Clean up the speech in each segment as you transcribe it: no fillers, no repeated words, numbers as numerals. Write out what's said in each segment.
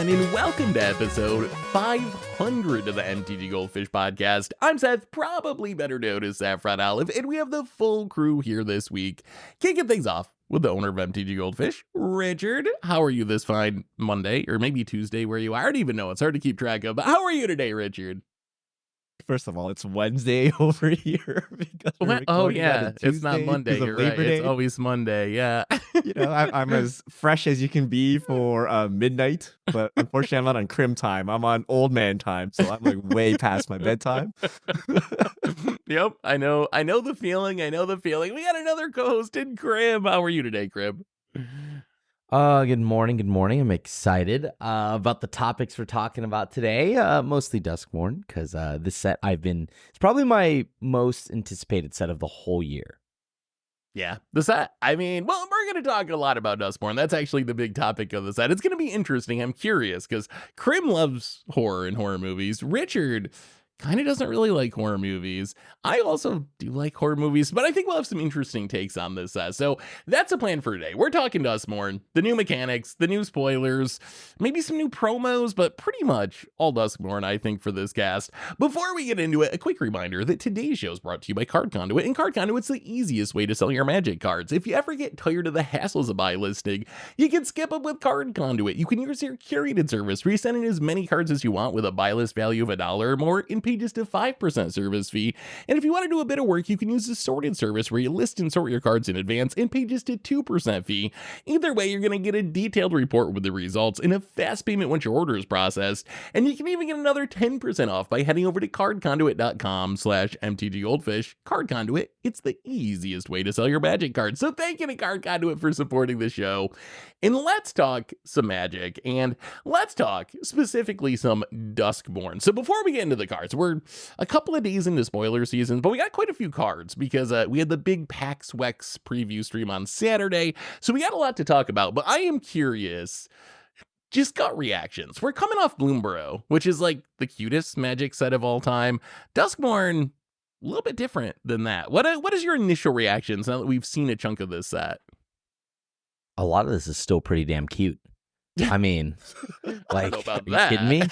everyone, and welcome to episode 500 of the MTGGoldfish podcast. I'm Seth, probably better known as Saffron Olive, and we have the full crew here this week. Kicking things off with the owner of MTGGoldfish, Richard. How are you this fine Monday, or maybe Tuesday where you are? I don't even know. It's hard to keep track of, but how are you today, Richard? First of all, it's Wednesday over here because we're Oh recording on a yeah, it's not Tuesday Monday. because of You're right. Labor Day. It's always Monday. Yeah. You know, I'm as fresh as you can be for midnight, but unfortunately, I'm not on crim time. I'm on old man time, so I'm like way past my bedtime. Yep, I know the feeling. We got another co-host in Crib. How are you today, Crib? Good morning. I'm excited about the topics we're talking about today. Mostly Duskmourn, because this set it's probably my most anticipated set of the whole year. Yeah, the set. I mean, well, we're going to talk a lot about Duskmourn. That's actually the big topic of the set. It's going to be interesting. I'm curious because Krim loves horror and horror movies. Richard kind of doesn't really like horror movies. I also do like horror movies, but I think we'll have some interesting takes on this. So that's the plan for today. We're talking Duskmourn, the new mechanics, the new spoilers, maybe some new promos, but pretty much all Duskmourn, I think, for this cast. Before we get into it, a quick reminder that today's show is brought to you by Card Conduit, and Card Conduit's the easiest way to sell your Magic cards. If you ever get tired of the hassles of buy listing, you can skip them with Card Conduit. You can use your curated service, resending as many cards as you want with a buy list value of $1 or more, and pay just a 5% service fee. And if you want to do a bit of work, you can use the sorted service where you list and sort your cards in advance and pay just a 2% fee. Either way, you're going to get a detailed report with the results and a fast payment once your order is processed. And you can even get another 10% off by heading over to cardconduit.com/MTGGoldfish. Card Conduit, it's the easiest way to sell your Magic cards. So thank you to Card Conduit for supporting the show. And let's talk some Magic, and let's talk specifically some Duskmourn. So before we get into the cards, we're a couple of days into spoiler season, but we got quite a few cards because we had the big PAX Wex preview stream on Saturday, so we got a lot to talk about. But I am curious, just gut reactions. We're coming off Bloomborough, which is like the cutest Magic set of all time. Duskmourn, a little bit different than that. What is your initial reactions now that we've seen a chunk of this set? A lot of this is still pretty damn cute. I mean, like, are you kidding me?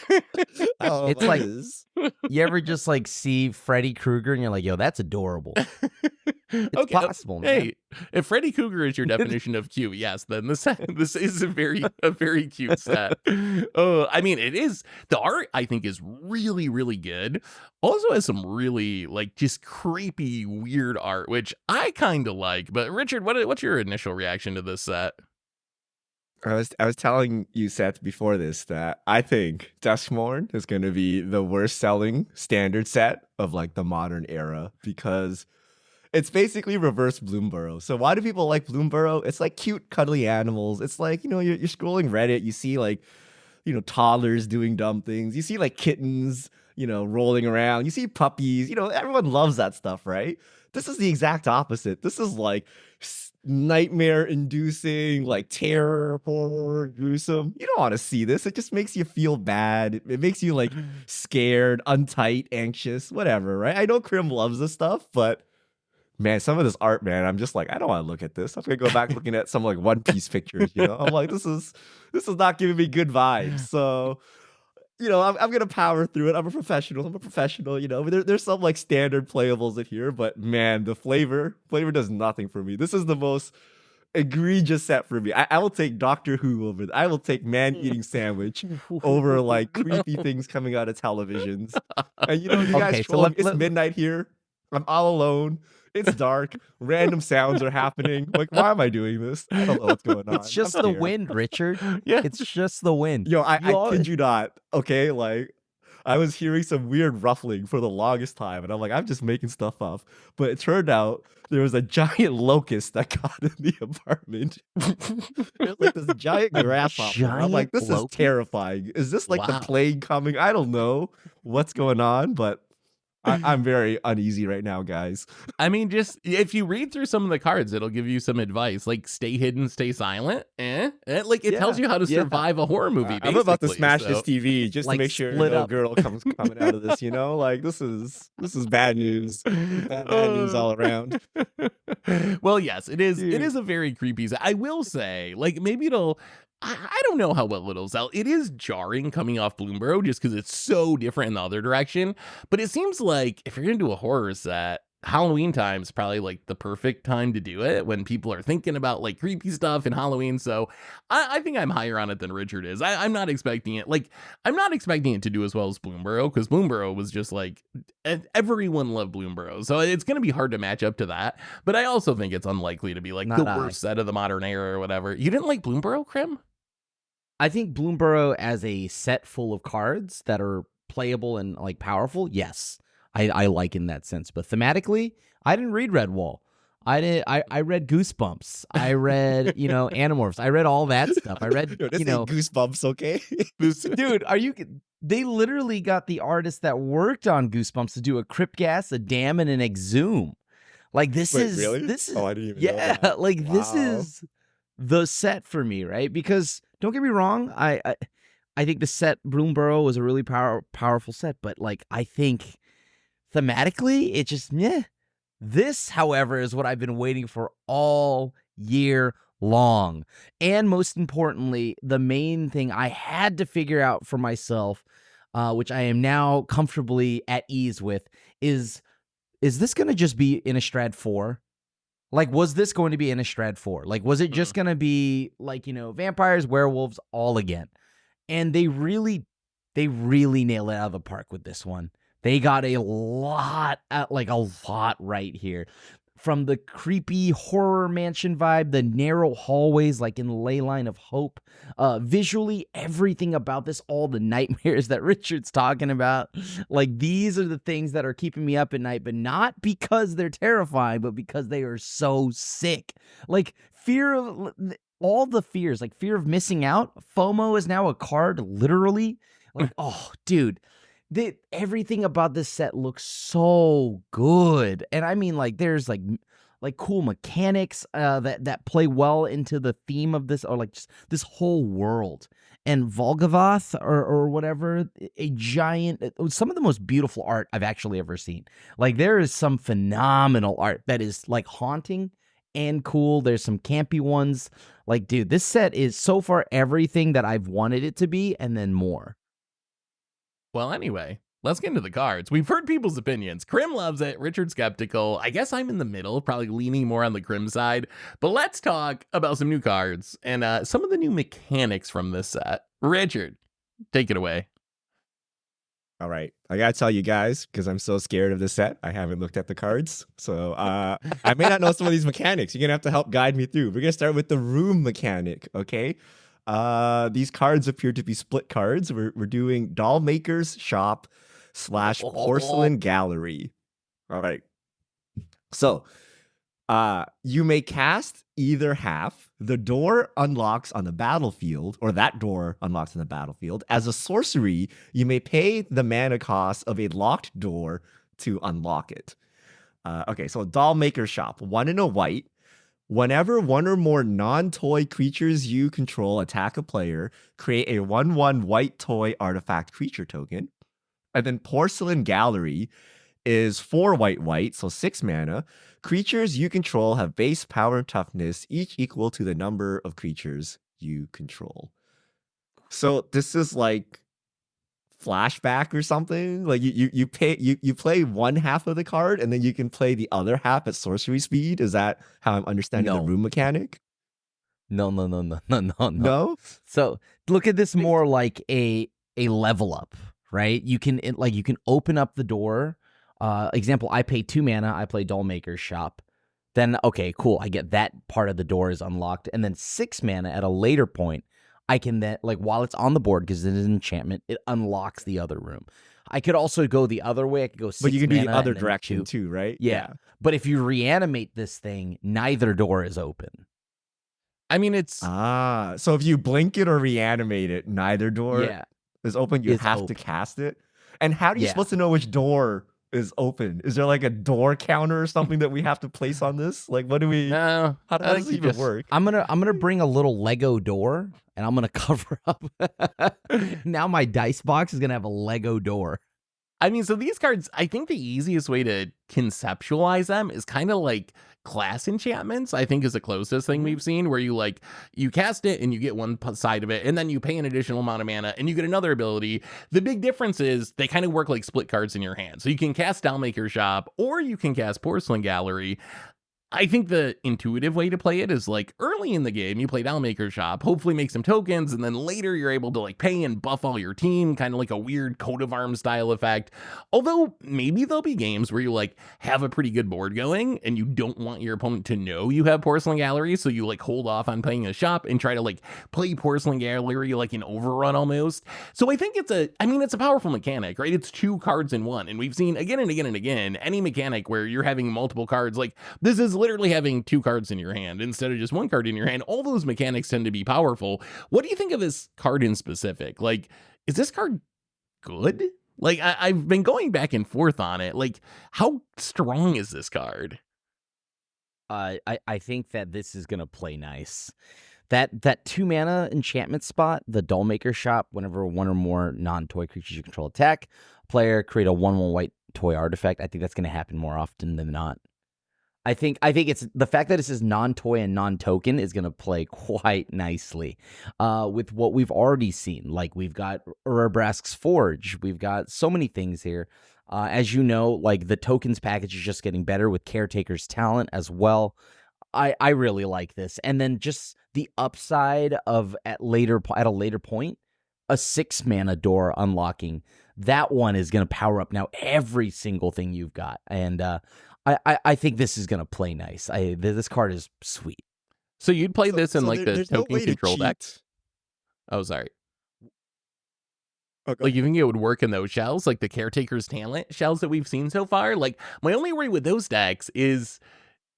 It's like, you ever just like see Freddy Krueger and you're like, yo, that's adorable. It's okay, possible, man. Hey, if Freddy Krueger is your definition of cute, yes, then this is a very cute set. I mean, it is. The art, I think, is really, really good. Also has some really like just creepy, weird art, which I kind of like. But Richard, what's your initial reaction to this set? I was telling you, Seth, before this that I think Duskmourn is going to be the worst selling standard set of like the modern era because it's basically reverse Bloomborough. So why do people like Bloomborough? It's like cute, cuddly animals. It's like, you know, you're scrolling Reddit, you see like, you know, toddlers doing dumb things. You see like kittens, you know, rolling around. You see puppies. You know, everyone loves that stuff, right? This is the exact opposite. This is like nightmare-inducing, like terror, horror, gruesome. You don't want to see this. It just makes you feel bad. It makes you like scared, untight, anxious, whatever, right? I know Krim loves this stuff, but man, some of this art, man, I'm just like, I don't want to look at this. I'm gonna go back looking at some like One Piece pictures. You know, I'm like, this is not giving me good vibes. So, you know, I'm gonna power through it. I'm a professional. You know, there's some like standard playables in here, but man, the flavor does nothing for me. This is the most egregious set for me. I will take Doctor Who over. I will take Man Eating Sandwich over like creepy things coming out of televisions. And you know, you guys, it's midnight here. I'm all alone. It's dark. Random sounds are happening. Like, why am I doing this? I don't know what's going on. It's just the wind, Richard. Yeah, it's just the wind. Yo, I kid you not. Okay, like I was hearing some weird ruffling for the longest time, and I'm like, I'm just making stuff up. But it turned out there was a giant locust that got in the apartment. There's like this giant grasshopper. I'm like, this is terrifying. Is this like the plague coming? I don't know what's going on, but I'm very uneasy right now, guys. I mean, just if you read through some of the cards, it'll give you some advice, like stay hidden, stay silent. Like it tells you how to survive a horror movie. I'm about to smash this TV just to make sure no girl comes coming out of this. You know, like this is bad news. Bad news all around. Well, yes, it is. It is a very creepy set. I will say, like maybe it'll I don't know how well it'll sell. It is jarring coming off Bloomburrow just because it's so different in the other direction. But it seems like if you're going to do a horror set, Halloween time is probably like the perfect time to do it when people are thinking about like creepy stuff in Halloween. So I think I'm higher on it than Richard is. I'm not expecting it. Like, I'm not expecting it to do as well as Bloomburrow because Bloomburrow was just like everyone loved Bloomburrow. So it's going to be hard to match up to that. But I also think it's unlikely to be like the worst set of the modern era or whatever. You didn't like Bloomburrow, Krim? I think Bloomburrow as a set full of cards that are playable and like powerful, yes. I like in that sense. But thematically, I didn't read Redwall. I read Goosebumps. I read, Animorphs. I read all that stuff. I read, Goosebumps, okay? Dude, they literally got the artist that worked on Goosebumps to do a Cryptgas, a Dam, and an Exhume. Like this is really? This is I didn't even know that. like wow. This is the set for me, right? Because don't get me wrong, I think the set Bloomburrow was a really powerful set, but like I think thematically, it just This, however, is what I've been waiting for all year long. And most importantly, the main thing I had to figure out for myself, which I am now comfortably at ease with, is this going to just be Innistrad 4? Like, was this going to be Innistrad 4? Like, was it just going to be, like, vampires, werewolves, all again? And they really nailed it out of the park with this one. They got a lot right here. From the creepy horror mansion vibe, the narrow hallways like in Ley Line of Hope. Visually, everything about this, all the nightmares that Richard's talking about. Like, these are the things that are keeping me up at night, but not because they're terrifying, but because they are so sick. Like, all the fears, like fear of missing out. FOMO is now a card, literally. Like, oh, dude. Everything about this set looks so good. And I mean, like, there's like cool mechanics that play well into the theme of this, or like just this whole world. And Volgavoth or whatever, a giant, some of the most beautiful art I've actually ever seen. Like, there is some phenomenal art that is like haunting and cool. There's some campy ones. Like, dude, this set is so far everything that I've wanted it to be, and then more. Well, anyway, let's get into the cards. We've heard people's opinions. Krim loves it. Richard's skeptical. I guess I'm in the middle, probably leaning more on the Krim side. But let's talk about some new cards and some of the new mechanics from this set. Richard, take it away. All right. I got to tell you guys, because I'm so scared of this set, I haven't looked at the cards. So I may not know some of these mechanics. You're going to have to help guide me through. We're going to start with the room mechanic, okay? These cards appear to be split cards. We're doing Doll Maker's Shop / Porcelain Gallery. All right. So, you may cast either half. The door unlocks on the battlefield, or that door unlocks on the battlefield. As a sorcery, you may pay the mana cost of a locked door to unlock it. Okay, so Doll Maker's Shop, 1 and a white. Whenever one or more non-toy creatures you control attack a player, create a 1/1 white toy artifact creature token. And then Porcelain Gallery is 4 white, so 6 mana. Creatures you control have base power and toughness, each equal to the number of creatures you control. So this is like flashback or something. Like you play one half of the card and then you can play the other half at sorcery speed. Is that how I'm understanding the room mechanic? No. No? So look at this more like a level up, right? You can open up the door. Example, I pay 2 mana, I play Doll Maker's Shop. Then okay, cool. I get that part of the door is unlocked. And then 6 mana at a later point, I can then, like, while it's on the board, because it is an enchantment, it unlocks the other room. I could also go the other way. I could go 6 mana. But you can do the other direction too, right? Yeah. But if you reanimate this thing, neither door is open. I mean, it's... so if you blink it or reanimate it, neither door is open. You have to cast it. And how are you supposed to know which door is open? Is there like a door counter or something that we have to place on this? Like, what do we... No. How does it even work? I'm gonna bring a little Lego door, and I'm gonna cover up. Now my dice box is gonna have a Lego door. I mean, so these cards, I think the easiest way to conceptualize them is kind of like class enchantments, I think, is the closest thing we've seen, where you cast it and you get one side of it, and then you pay an additional amount of mana and you get another ability. The big difference is they kind of work like split cards in your hand. So you can cast Dollmaker Shop or you can cast Porcelain Gallery. I think the intuitive way to play it is like early in the game, you play Dollmaker Shop, hopefully make some tokens, and then later you're able to like pay and buff all your team, kind of like a weird coat of arms style effect. Although maybe there'll be games where you like have a pretty good board going and you don't want your opponent to know you have Porcelain Gallery, so you like hold off on playing a shop and try to like play Porcelain Gallery like an overrun almost. So I think it's a powerful mechanic, right? It's 2 cards in one, and we've seen again and again and again any mechanic where you're having multiple cards, like this is literally having 2 cards in your hand instead of just 1 card in your hand. All those mechanics tend to be powerful. What do you think of this card in specific? Like, is this card good? Like, I've been going back and forth on it. Like, how strong is this card? I think that this is gonna play nice. That 2 mana enchantment spot, the Dollmaker Shop, whenever 1 or more non-toy creatures you control attack, player create a 1/1 white toy artifact. I think that's gonna happen more often than not. I think it's the fact that it says non-toy and non-token is going to play quite nicely with what we've already seen. Like, we've got Urabrask's Forge. We've got so many things here. As you know, like, the tokens package is just getting better with Caretaker's Talent as well. I really like this. And then just the upside of at a later point, a 6 mana door unlocking. That one is going to power up now every single thing you've got. And I think this is going to play nice. This card is sweet. So you'd play this in like the token control deck? Oh, sorry. Okay. Like, you think it would work in those shells, like the Caretaker's Talent shells that we've seen so far? Like, my only worry with those decks is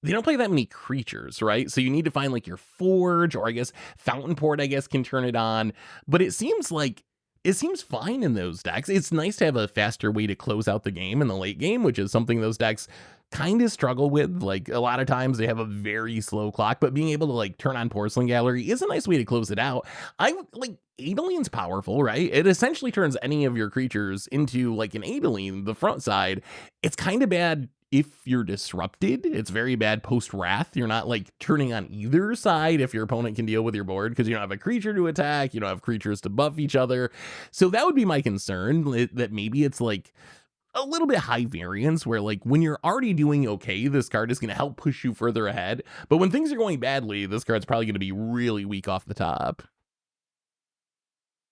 they don't play that many creatures, right? So you need to find like your Forge, or I guess Fountain Port, I guess, can turn it on. But it seems fine in those decks. It's nice to have a faster way to close out the game in the late game, which is something those decks kind of struggle with. Like, a lot of times they have a very slow clock, but being able to like turn on Porcelain Gallery is a nice way to close it out. I like Adeline's powerful, right? It essentially turns any of your creatures into like an Adeline, the front side. It's kind of bad if you're disrupted. It's very bad post Wrath. You're not like turning on either side if your opponent can deal with your board, because you don't have a creature to attack, you don't have creatures to buff each other. So that would be my concern, that maybe it's like a little bit high variance, where like when you're already doing okay, this card is going to help push you further ahead. But when things are going badly, this card's probably going to be really weak off the top.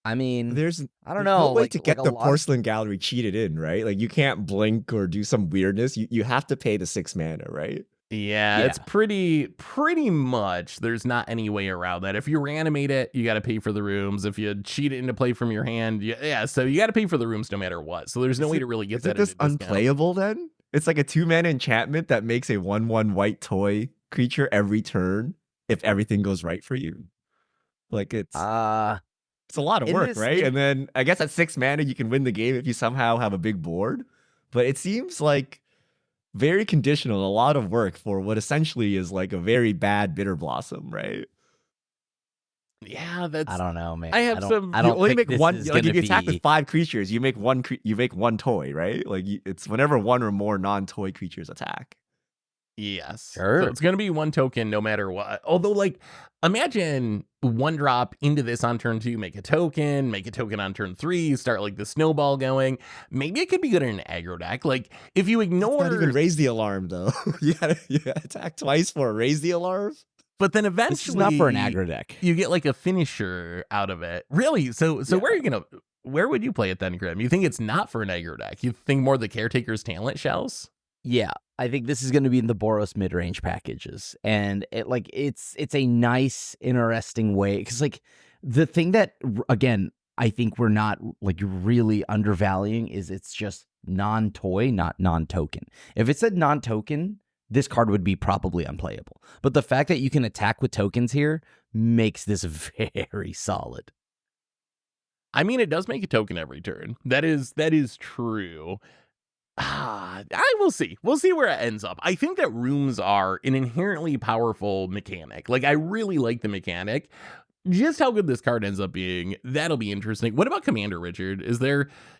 I mean, I don't know. know. No way to get the Porcelain Gallery cheated in, right? Like, you can't blink or do some weirdness. You have to pay the 6 mana, right? Yeah, it's pretty much, there's not any way around that. If you reanimate it, you got to pay for the rooms. If you cheat it into play from your hand, so you got to pay for the rooms no matter what. So there's no way to really get that. Is this unplayable then? It's like a 2 mana enchantment that makes a 1/1 white toy creature every turn if everything goes right for you. Like, it's a lot of work, right? And then I guess at 6 mana you can win the game if you somehow have a big board. But it seems like very conditional, a lot of work for what essentially is like a very bad Bitter Blossom, right? Yeah, that's, I don't know, man. I don't you only make one. Like, if you attack with 5 creatures, you make one toy, right? Like, it's whenever 1 or more non-toy creatures attack. Yes. Sure. So it's going to be 1 token no matter what. Although, like, imagine 1 drop into this on turn 2, make a token on turn 3, start like the snowball going. Maybe it could be good in an aggro deck. Like, if you ignore... It's not even raise the alarm, though. you gotta attack twice for a raise the alarm. But then eventually... This is not for an aggro deck. You get like a finisher out of it. Really? So yeah. Where would you play it then, Grim? You think it's not for an aggro deck? You think more the Caretaker's Talent shells? Yeah, I think this is going to be in the Boros mid-range packages, and it's a nice, interesting way, because like the thing that, again, I think we're not like really undervaluing is it's just non-toy, not non-token. If it said non-token, this card would be probably unplayable. But the fact that you can attack with tokens here makes this very solid. I mean, it does make a token every turn. That is true. We'll see. We'll see where it ends up. I think that rooms are an inherently powerful mechanic. Like, I really like the mechanic. Just how good this card ends up being, that'll be interesting. What about Commander, Richard?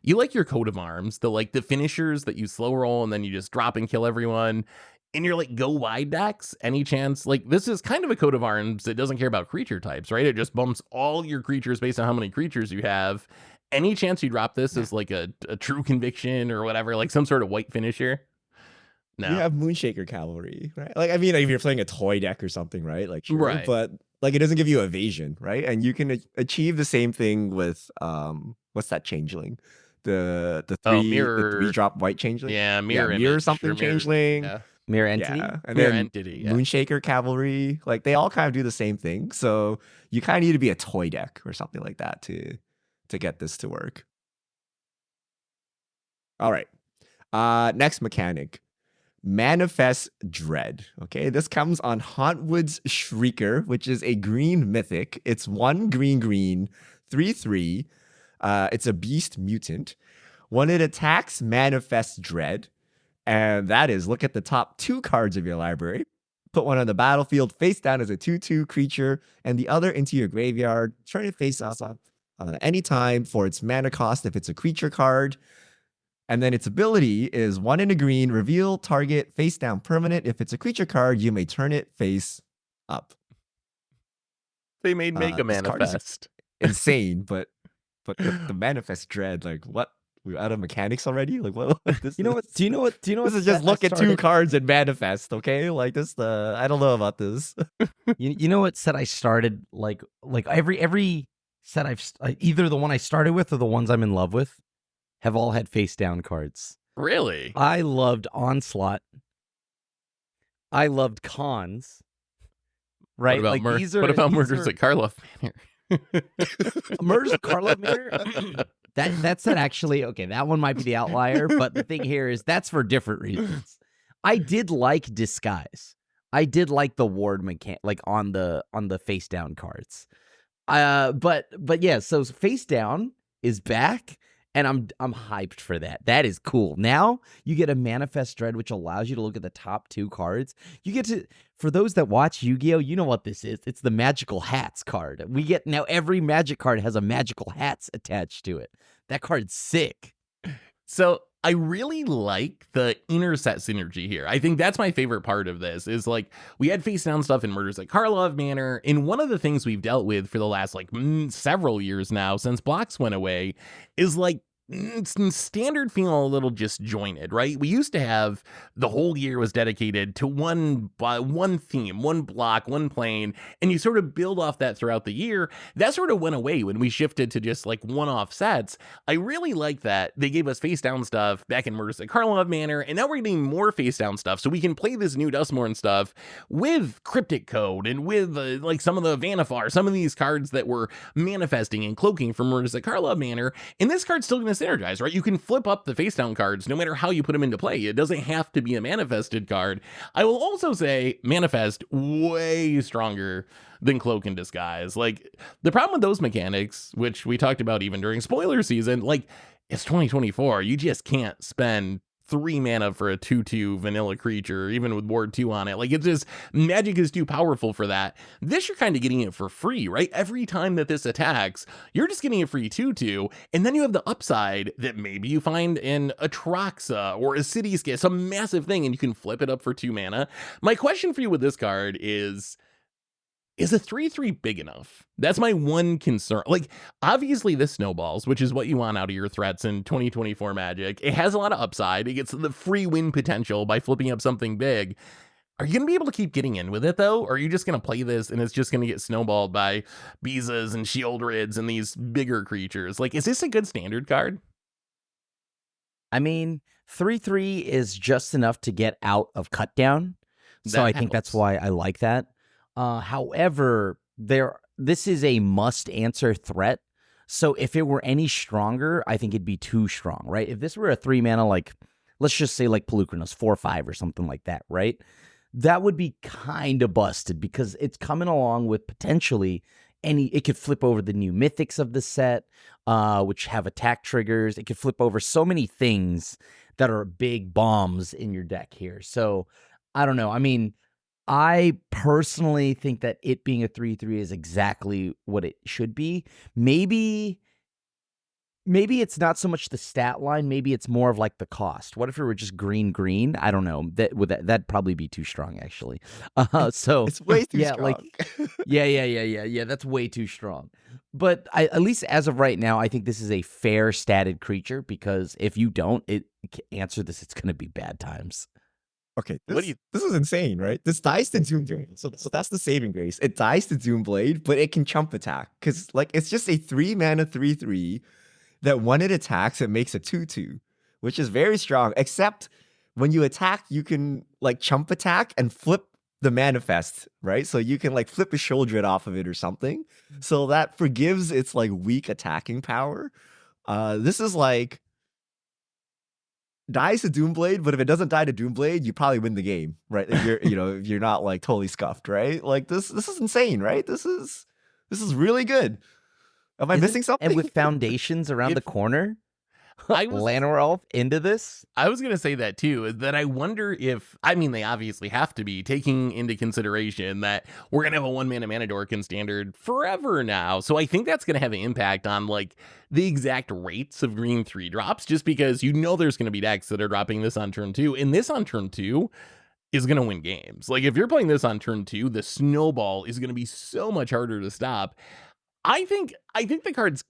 You like your coat of arms, the finishers that you slow roll and then you just drop and kill everyone? in your like go wide decks, any chance, like this is kind of a coat of arms that doesn't care about creature types, right? It just bumps all your creatures based on how many creatures you have. Any chance you drop this as like a true conviction or whatever, like some sort of white finisher? No. You have Moonshaker Cavalry, right? Like, I mean, like if you're playing a toy deck or something, right? Like, sure, right. But like, it doesn't give you evasion, right? And you can achieve the same thing with what's that changeling? The three drop white changeling. Yeah, mirror something changeling. Yeah. Mirror entity. Yeah. And mirror then entity. Yeah. Moonshaker Cavalry, like they all kind of do the same thing. So you kind of need to be a toy deck or something like that to get this to work. All right. Next mechanic. Manifest Dread. Okay, this comes on Hauntwood's Shrieker, which is a green mythic. It's 1 green, 3/3. It's a beast mutant. When it attacks, Manifest Dread. And that is, look at the top 2 cards of your library. Put one on the battlefield face down as a 2/2 creature, and the other into your graveyard. Turn it face up anytime for its mana cost if it's a creature card. And then its ability is 1 in a green, reveal target face down permanent. If it's a creature card, you may turn it face up. They made Mega Manifest. Insane, but the Manifest Dread, like what? We're out of mechanics already? Like what? You know what? Do you know what? This is just look at 2 cards and manifest, okay? Like this, I don't know about this. you know what set I started like every set I've either the one I started with or the ones I'm in love with have all had face down cards. Really? I loved Onslaught. I loved Cons. Right? What about what about Murders at Karlov Manor? Murders at Karlov Manor? That set actually, okay, that one might be the outlier, but the thing here is that's for different reasons. I did like Disguise. I did like the ward mechanic, like on the face down cards. But yeah, so face down is back. And I'm hyped for that. That is cool. Now you get a Manifest Dread, which allows you to look at the top 2 cards. You get to, for those that watch Yu-Gi-Oh, you know what this is. It's the Magical Hats card. We get, now every Magic card has a Magical Hats attached to it. That card's sick. So I really like the interset synergy here. I think that's my favorite part of this is like we had face down stuff in Murders at Karlov Manor. And one of the things we've dealt with for the last like several years now since blocks went away is like standard feeling a little disjointed, right? We used to have the whole year was dedicated to one theme, one block, one plane, and you sort of build off that throughout the year. That sort of went away when we shifted to just like one-off sets. I really like that they gave us face down stuff back in Murders at Karlov Manor, and now we're getting more face down stuff, so we can play this new Duskmourn stuff with Cryptic Code and with like some of the Vanifar, some of these cards that were manifesting and cloaking from Murders at Karlov Manor, and this card's still going to synergize, right? You can flip up the face down cards no matter how you put them into play. It doesn't have to be a manifested card. I will also say Manifest way stronger than Cloak and Disguise. Like the problem with those mechanics, which we talked about even during spoiler season, like it's 2024. You just can't spend 3 mana for a 2/2 vanilla creature, even with Ward 2 on it. Like it's just, Magic is too powerful for that. This, you're kind of getting it for free, right? Every time that this attacks, you're just getting a free 2/2, and then you have the upside that maybe you find in a Troxa or a Cityscape, some massive thing, and you can flip it up for 2 mana. My question for you with this card is a 3/3 big enough? That's my one concern. Like, obviously this snowballs, which is what you want out of your threats in 2024 Magic. It has a lot of upside. It gets the free win potential by flipping up something big. Are you going to be able to keep getting in with it, though? Or are you just going to play this and it's just going to get snowballed by Bizas and Shieldrids and these bigger creatures? Like, is this a good standard card? I mean, 3/3 is just enough to get out of cut down. So I think that's why I like that. However, this is a must-answer threat. So if it were any stronger, I think it'd be too strong, right? If this were a 3 mana, like, let's just say like Pelucranos, 4/5 or something like that, right? That would be kind of busted because it's coming along with potentially it could flip over the new mythics of the set, which have attack triggers. It could flip over so many things that are big bombs in your deck here. So I don't know. I mean, I personally think that it being a 3/3 is exactly what it should be. Maybe maybe it's not so much the stat line. Maybe it's more of like the cost. What if it were just green? I don't know. That'd probably be too strong, actually. So It's way too yeah, strong. like yeah. That's way too strong. But at least as of right now, I think this is a fair statted creature, because if you don't answer this, it's going to be bad times. Okay, this is insane, right? This dies to Doomblade, so that's the saving grace. It dies to Doomblade, but it can chump attack, because like it's just a 3-mana 3/3 that when it attacks, it makes a 2/2, which is very strong. Except when you attack, you can like chump attack and flip the manifest, right? So you can like flip a Shieldred off of it or something. So that forgives its like weak attacking power. This is like dies to Doomblade, but if it doesn't die to Doomblade, you probably win the game, right? If you're, if you're not like totally scuffed, right? Like this is insane, right? This is really good. Am I missing something? And with foundations around the corner, Llanowar into this? I was going to say that too, is that I wonder if, I mean, they obviously have to be taking into consideration that we're going to have a 1-mana mana dork in Standard forever now. So I think that's going to have an impact on like the exact rates of green 3-drops, just because there's going to be decks that are dropping this on turn 2, and this on turn 2 is going to win games. Like if you're playing this on turn 2, the snowball is going to be so much harder to stop. I think the card's,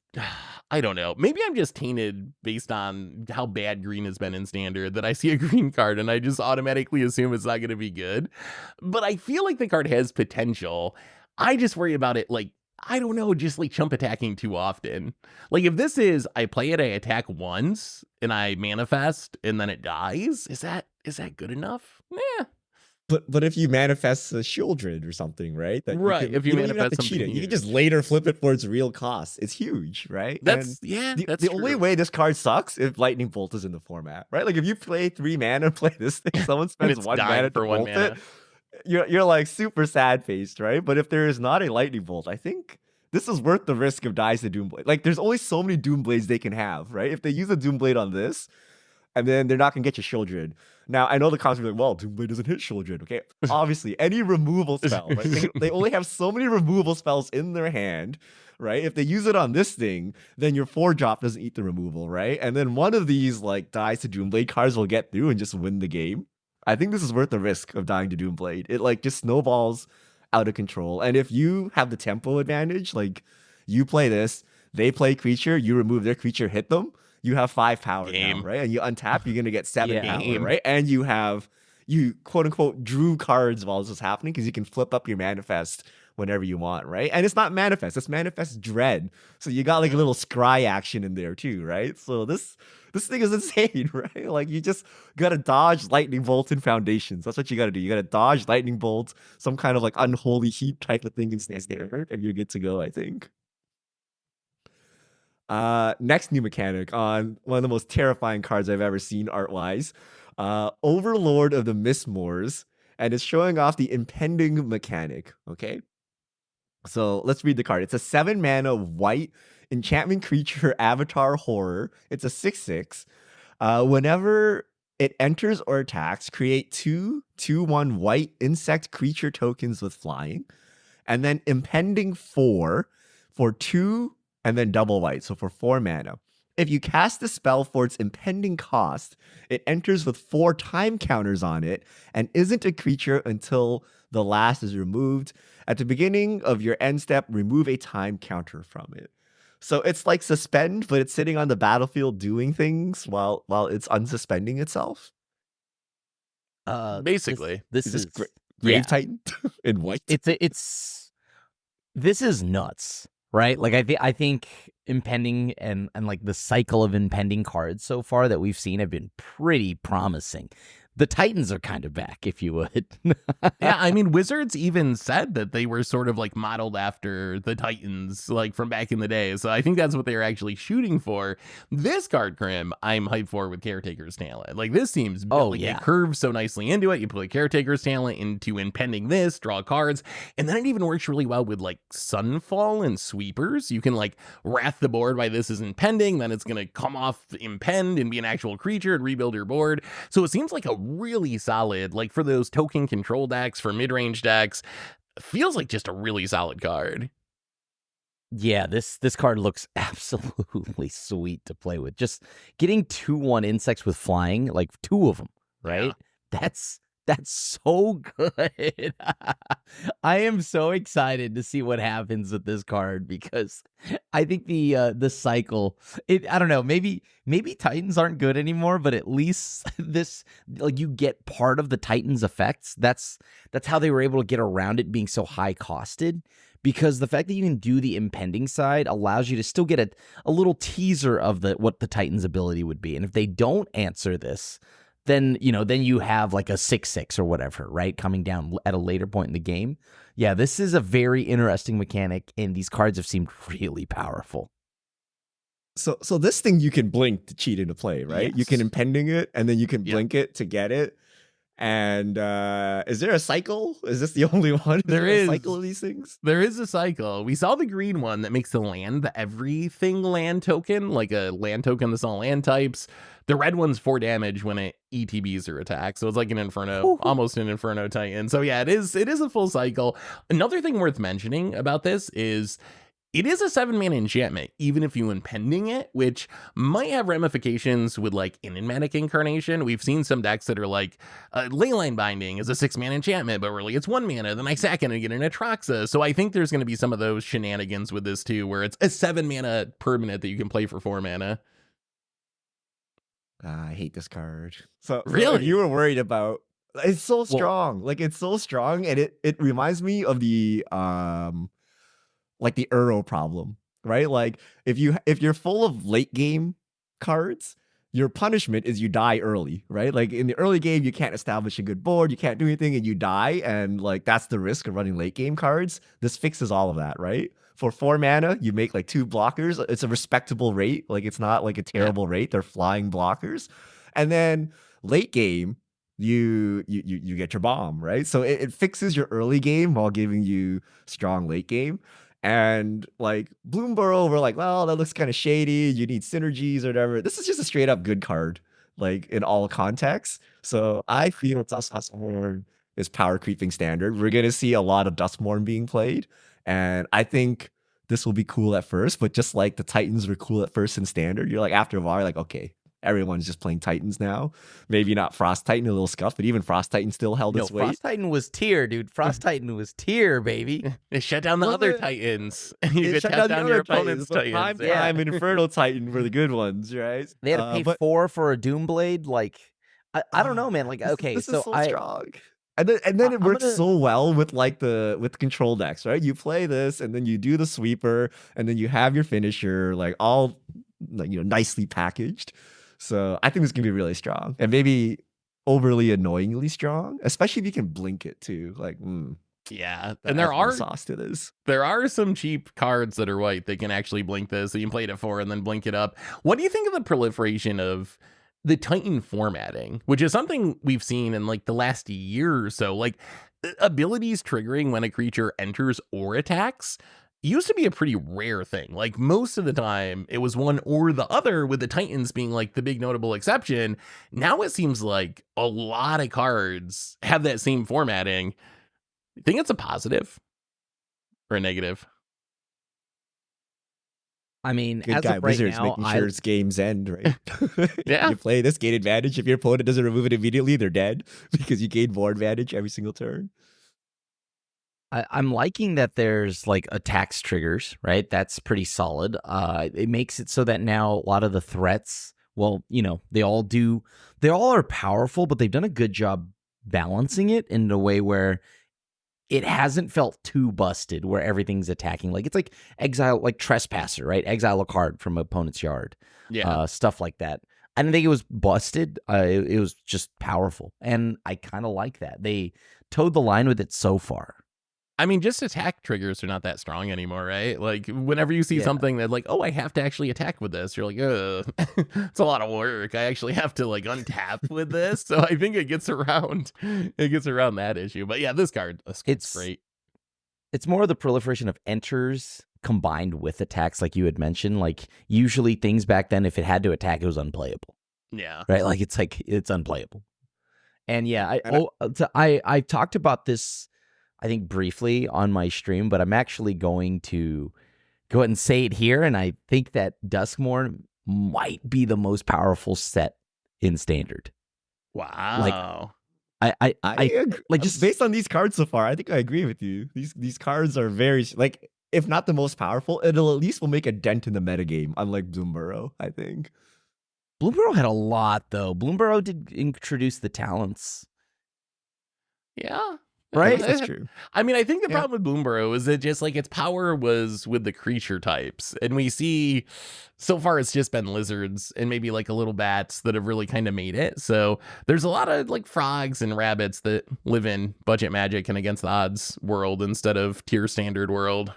I don't know. Maybe I'm just tainted based on how bad green has been in Standard, that I see a green card and I just automatically assume it's not going to be good. But I feel like the card has potential. I just worry about it, like, I don't know, just like chump attacking too often. Like if this is, I play it, I attack once and I manifest and then it dies, is that good enough? Yeah. But if you manifest a Shieldred or something, right? Right. If you manifest something, you can just later flip it for its real cost. It's huge, right? That's the only way this card sucks if Lightning Bolt is in the format, right? Like if you play 3 mana, play this thing, someone spends 1 mana to bolt it, you're like super sad faced, right? But if there is not a Lightning Bolt, I think this is worth the risk of dies to Doomblade. Like there's only so many Doomblades they can have, right? If they use a Doomblade on this, and then they're not going to get your Shieldred. Now, I know the comments are like, well, Doomblade doesn't hit Shieldred, okay? Obviously, any removal spell, right? They only have so many removal spells in their hand, right? If they use it on this thing, then your 4-drop doesn't eat the removal, right? And then one of these, like, dies to Doomblade cards will get through and just win the game. I think this is worth the risk of dying to Doomblade. It, like, just snowballs out of control. And if you have the tempo advantage, like, you play this, they play creature, you remove their creature, hit them, you have 5 power now, right? And you untap, you're going to get 7 power, right? And you quote unquote drew cards while this is happening, because you can flip up your manifest whenever you want, right? And it's not manifest, it's manifest dread. So you got like a little scry action in there too, right? So this thing is insane, right? Like you just gotta dodge Lightning Bolt and Foundations. That's what you gotta do. You gotta dodge Lightning Bolt, some kind of like unholy heap type of thing in Standard, and you're good to go, I think. Next new mechanic on one of the most terrifying cards I've ever seen art-wise. Overlord of the Mistmoors, and it's showing off the impending mechanic, okay? So let's read the card. It's a 7-mana white enchantment creature avatar horror. It's a 6/6. Whenever it enters or attacks, create 2/2/1 white insect creature tokens with flying, and then impending 4 for 2 and then double white, so for 4 mana. If you cast the spell for its impending cost, it enters with 4 time counters on it and isn't a creature until the last is removed. At the beginning of your end step, remove a time counter from it. So it's like suspend, but it's sitting on the battlefield doing things while it's unsuspending itself. Basically, this is Grave Titan in white. This is nuts. Right? Like I think impending and like the cycle of impending cards so far that we've seen have been pretty promising. The Titans are kind of back, if you would. Yeah, I mean, Wizards even said that they were sort of like modeled after the Titans, like from back in the day. So I think that's what they were actually shooting for. This card, Krim, I'm hyped for with Caretaker's Talent. Like this seems it curves so nicely into it. You play Caretaker's Talent into impending this, draw cards, and then it even works really well with like Sunfall and Sweepers. You can like wrath the board by this is impending, then it's gonna come off impend and be an actual creature and rebuild your board. So it seems like a really solid, like for those token control decks, for mid-range decks, feels like just a really solid card. Yeah, this card looks absolutely sweet to play with. Just getting 2/1 insects with flying, like 2 of them, right? Yeah. That's so good. I am so excited to see what happens with this card because I think the cycle, I don't know, maybe Titans aren't good anymore, but at least this, like, you get part of the Titans effects. That's how they were able to get around it being so high costed. Because the fact that you can do the impending side allows you to still get a little teaser of what the Titan's ability would be. And if they don't answer this, then you have like a 6/6 or whatever, right? Coming down at a later point in the game. Yeah, this is a very interesting mechanic, and these cards have seemed really powerful. So this thing you can blink to cheat into play, right? Yes. You can impending it, and then you can blink it to get it. And is there a cycle? Is this the only one? There is a cycle of these things. There is a cycle. We saw the green one that makes the everything land token, like a land token that's all land types. The red one's 4 damage when it ETBs or attacks. So it's like an Inferno, almost an Inferno Titan. So yeah, it is a full cycle. Another thing worth mentioning about this is it is a 7-mana enchantment, even if you impending it, which might have ramifications with like Enigmatic Incarnation. We've seen some decks that are like Leyline Binding is a 6-mana enchantment, but really it's 1 mana. Then I sack it and get an Atraxa. So I think there's going to be some of those shenanigans with this too, where it's a 7-mana permanent that you can play for 4 mana. I hate this card. So Really, if you were worried about, it's so strong. Like it's so strong, and it reminds me of the like the Euro problem, right? Like if you're full of late game cards, your punishment is you die early, right? Like in the early game, you can't establish a good board, you can't do anything, and you die, and like that's the risk of running late game cards. This fixes all of that, right? For 4 mana, you make like 2 blockers. It's a respectable rate. Like it's not like a terrible rate. They're flying blockers. And then late game, you get your bomb, right? So it fixes your early game while giving you strong late game. And like Bloomborough, we're like, well, that looks kind of shady. You need synergies or whatever. This is just a straight up good card, like in all contexts. So I feel Duskmourn is power creeping standard. We're gonna see a lot of Duskmourn being played, and I think this will be cool at first. But just like the Titans were cool at first in standard, you're like after a while, you're like, okay, everyone's just playing Titans now. Maybe not Frost Titan, a little scuffed, but even Frost Titan still held its weight. Frost Titan was tier, dude. Frost Titan was tier, baby. It shut down the other Titans. You could shut down your opponent's Titans. Prime and Infernal Titan were the good ones, right? They had to pay 4 for a Doomblade. Like, I don't know, man. Like, okay, this is so strong. And then it works so well with like with control decks, right? You play this, and then you do the sweeper, and then you have your finisher, like all like, nicely packaged. So I think this can be really strong, and maybe overly annoyingly strong, especially if you can blink it too. Like, yeah, and there are sauce to this. There are some cheap cards that are white that can actually blink this. So you can play it at 4 and then blink it up. What do you think of the proliferation of the Titan formatting, which is something we've seen in like the last year or so? Like abilities triggering when a creature enters or attacks used to be a pretty rare thing. Like most of the time it was one or the other, with the Titans being like the big notable exception. Now it seems like a lot of cards have that same formatting. You think it's a positive or a negative? I mean, good as guy of right Wizards now, making sure it's game's end, right? Yeah. You play this, gain advantage. If your opponent doesn't remove it immediately, they're dead because you gain more advantage every single turn. I'm liking that there's like attacks triggers, right? That's pretty solid. It makes it so that now a lot of the threats, well, they all are powerful, but they've done a good job balancing it in a way where it hasn't felt too busted, where everything's attacking. Like it's like exile, like Trespasser, right? Exile a card from opponent's yard. Yeah. Stuff like that. I didn't think it was busted. It was just powerful. And I kind of like that. They towed the line with it so far. I mean, just attack triggers are not that strong anymore, right? Like whenever you see something that like, oh, I have to actually attack with this, you're like, it's a lot of work. I actually have to like untap with this. So I think it gets around that issue. But yeah, this card, it's great. It's more of the proliferation of enters combined with attacks, like you had mentioned. Like usually things back then, if it had to attack, it was unplayable. Yeah. Right. Like it's unplayable. And yeah, I talked about this, I think briefly on my stream, but I'm actually going to go ahead and say it here, and I think that Duskmourn might be the most powerful set in Standard. Wow. I agree. Like, just based on these cards so far, I think I agree with you. These cards are very, like, if not the most powerful, it'll at least will make a dent in the metagame, unlike Bloomburrow, I think. Bloomburrow had a lot, though. Bloomburrow did introduce the talents. Yeah. Right? That's true. I mean, I think the problem with Bloomburrow is that just like its power was with the creature types. And we see so far it's just been lizards and maybe like a little bats that have really kind of made it. So there's a lot of like frogs and rabbits that live in budget Magic and against the odds world instead of tier standard world.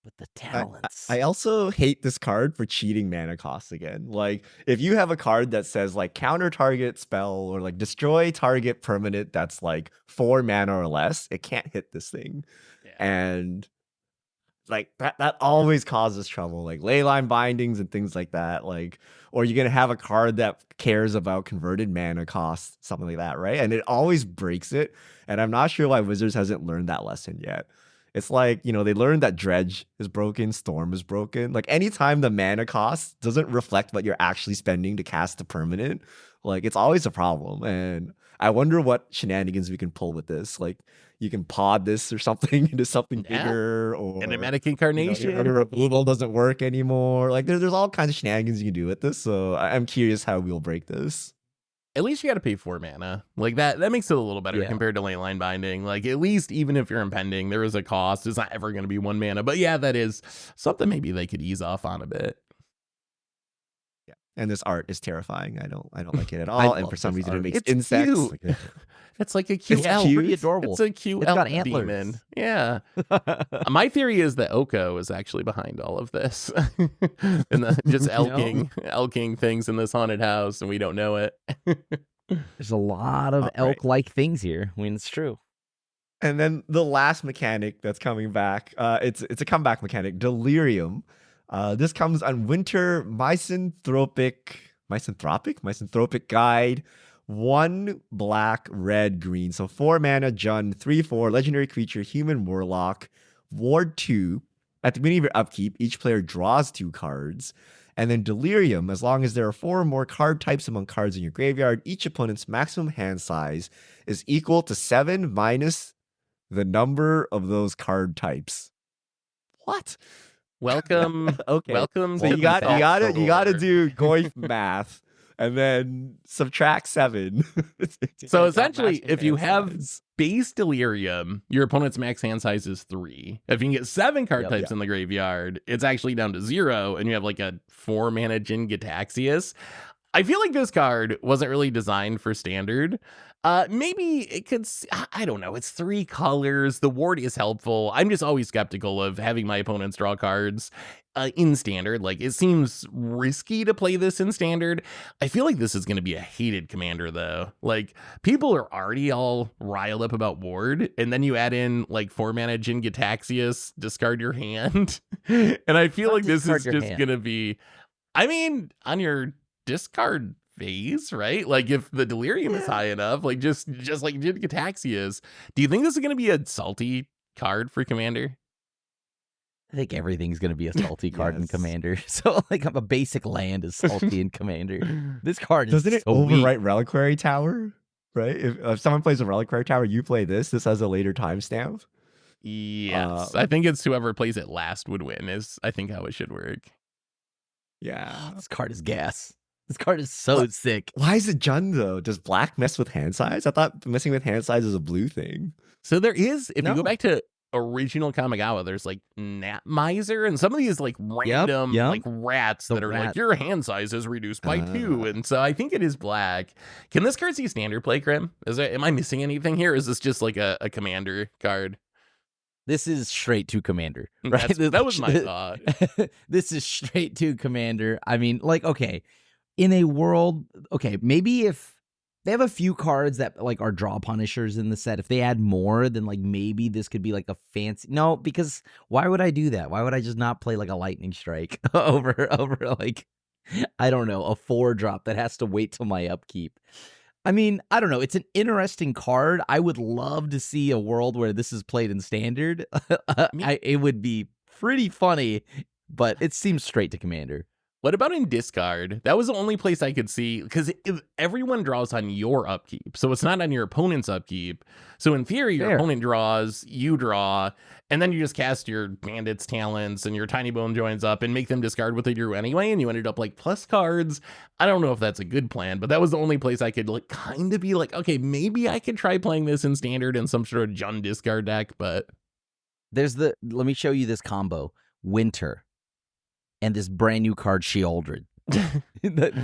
With the talents. I also hate this card for cheating mana costs again. Like, if you have a card that says like counter target spell or like destroy target permanent that's like 4 mana or less, it can't hit this thing. Yeah. And like that always causes trouble, like leyline bindings and things like that. Like, or you're gonna have a card that cares about converted mana costs, something like that, right? And it always breaks it. And I'm not sure why Wizards hasn't learned that lesson yet. It's like, you know, they learned that Dredge is broken, Storm is broken. Like, anytime the mana cost doesn't reflect what you're actually spending to cast the permanent, like, it's always a problem. And I wonder what shenanigans we can pull with this. Like, you can pod this or something into something bigger, or Enigmatic Incarnation. Your removal doesn't work anymore. Like, there's all kinds of shenanigans you can do with this. So I'm curious how we'll break this. At least you got to pay 4 mana. Like that makes it a little better compared to leyline binding. Like, at least even if you're impending, there is a cost. It's not ever going to be 1 mana. But yeah, that is something maybe they could ease off on a bit. Yeah, and this art is terrifying. I don't like it at all. And for some reason, it makes insects. Cute. It's like a cute elf. It's pretty adorable. It's a cute elf demon. Yeah. My theory is that Oko is actually behind all of this. And just elking things in this haunted house, and we don't know it. There's a lot of elk-like things here. I mean, it's true. And then the last mechanic that's coming back, it's a comeback mechanic, Delirium. This comes on Winter Misanthropic Guide. 1 black, red, green. So 4 mana, Jund, 3/4, legendary creature, human warlock, ward 2. At the beginning of your upkeep, each player draws 2 cards. And then Delirium, as long as there are 4 or more card types among cards in your graveyard, each opponent's maximum hand size is equal to 7 minus the number of those card types. What? Welcome. Okay. Welcome. So you gotta do Goyf math. And then subtract 7. So essentially, if you have base Delirium, your opponent's max hand size is 3. If you can get 7 card types in the graveyard, it's actually down to 0, and you have like a 4 mana Jin Gitaxias. I feel like this card wasn't really designed for standard. Maybe it could, I don't know. It's 3 colors. The ward is helpful. I'm just always skeptical of having my opponents draw cards in standard. Like, it seems risky to play this in standard. I feel like this is going to be a hated commander, though. Like, people are already all riled up about ward, and then you add in like 4 mana Jin Gitaxias, discard your hand. And I feel like this is just going to be, I mean, on your discard phase, right? Like, if the Delirium is high enough, like just like Jin Gitaxias, do you think this is going to be a salty card for commander? I think everything's going to be a salty card in Commander. So, like, a basic land is salty in Commander. This card is Doesn't it overwrite Reliquary Tower? Right? If someone plays a Reliquary Tower, you play this. This has a later timestamp. Yes. I think it's whoever plays it last would win, is I think how it should work. Yeah. This card is gas. This card is so sick. Why is it Jund, though? Does black mess with hand size? I thought messing with hand size is a blue thing. So there is, if you go back to original Kamigawa, there's like Gnat Miser and some of these like random like rats that are like, your hand size is reduced by 2. And so I think it is black. Can this card see standard play, Krim? Am I missing anything here? Is this just like a commander card? This is straight to commander, right? That was my thought. This is straight to commander. I mean, like, okay, in a world, okay, maybe if they have a few cards that like are draw punishers in the set, if they add more, then like maybe this could be like a fancy. No, because why would I do that? Why would I just not play like a lightning strike over like, I don't know, a 4-drop that has to wait till my upkeep? I mean, I don't know. It's an interesting card. I would love to see a world where this is played in standard. It would be pretty funny, but it seems straight to Commander. What about in discard? That was the only place I could see, because everyone draws on your upkeep, so it's not on your opponent's upkeep. So in theory, your opponent draws, you draw, and then you just cast your Bandit's Talents and your Tiny Bone Joins up and make them discard what they drew anyway, and you ended up like plus cards. I don't know if that's a good plan, but that was the only place I could like kind of be like, okay, maybe I could try playing this in Standard in some sort of Jund discard deck, but... Let me show you this combo. Winter. And this brand new card, Sheoldred. You put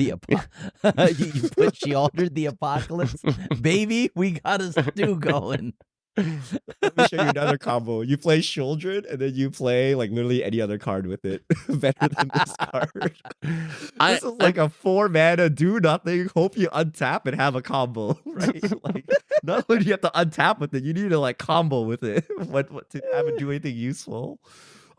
Sheoldred the Apocalypse. Baby, we got a stew going. Let me show you another combo. You play Sheoldred, and then you play like literally any other card with it. Better than this card. This is like a 4-mana do nothing. Hope you untap and have a combo, right? Like, not only do you have to untap with it, you need to like combo with it. What to have it do anything useful.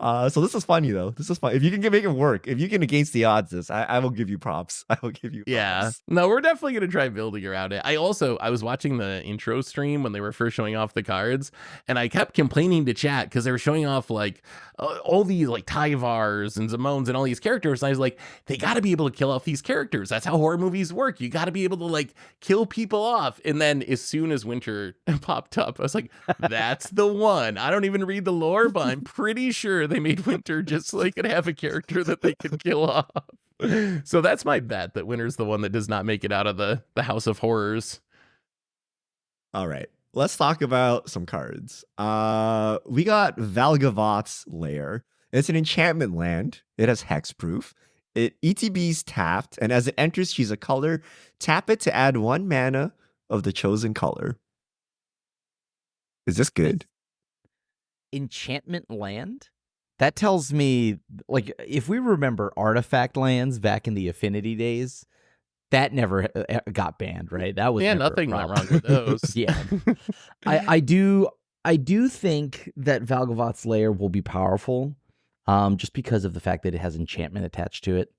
So this is funny though. This is fun. If you can make it work, if you can against the odds, I will give you props. I will give you props. Yeah. No, we're definitely gonna try building around it. I was watching the intro stream when they were first showing off the cards, and I kept complaining to chat because they were showing off like all these like Tyvars and Zamones and all these characters. And I was like, they gotta be able to kill off these characters. That's how horror movies work. You gotta be able to like kill people off. And then as soon as Winter popped up, I was like, that's the one. I don't even read the lore, but I'm pretty sure they made Winter just so they could have a character that they could kill off. So that's my bet, that Winter's the one that does not make it out of the House of Horrors. All right. Let's talk about some cards. We got Valgavoth's Lair. It's an enchantment land. It has hexproof. It ETB's tapped, and as it enters, she's a color. Tap it to add 1 mana of the chosen color. Is this good? Enchantment land? That tells me, like, if we remember artifact lands back in the Affinity days, that never got banned, right? That was nothing went wrong with those. Yeah, I do think that Valgavoth's Lair will be powerful, just because of the fact that it has enchantment attached to it.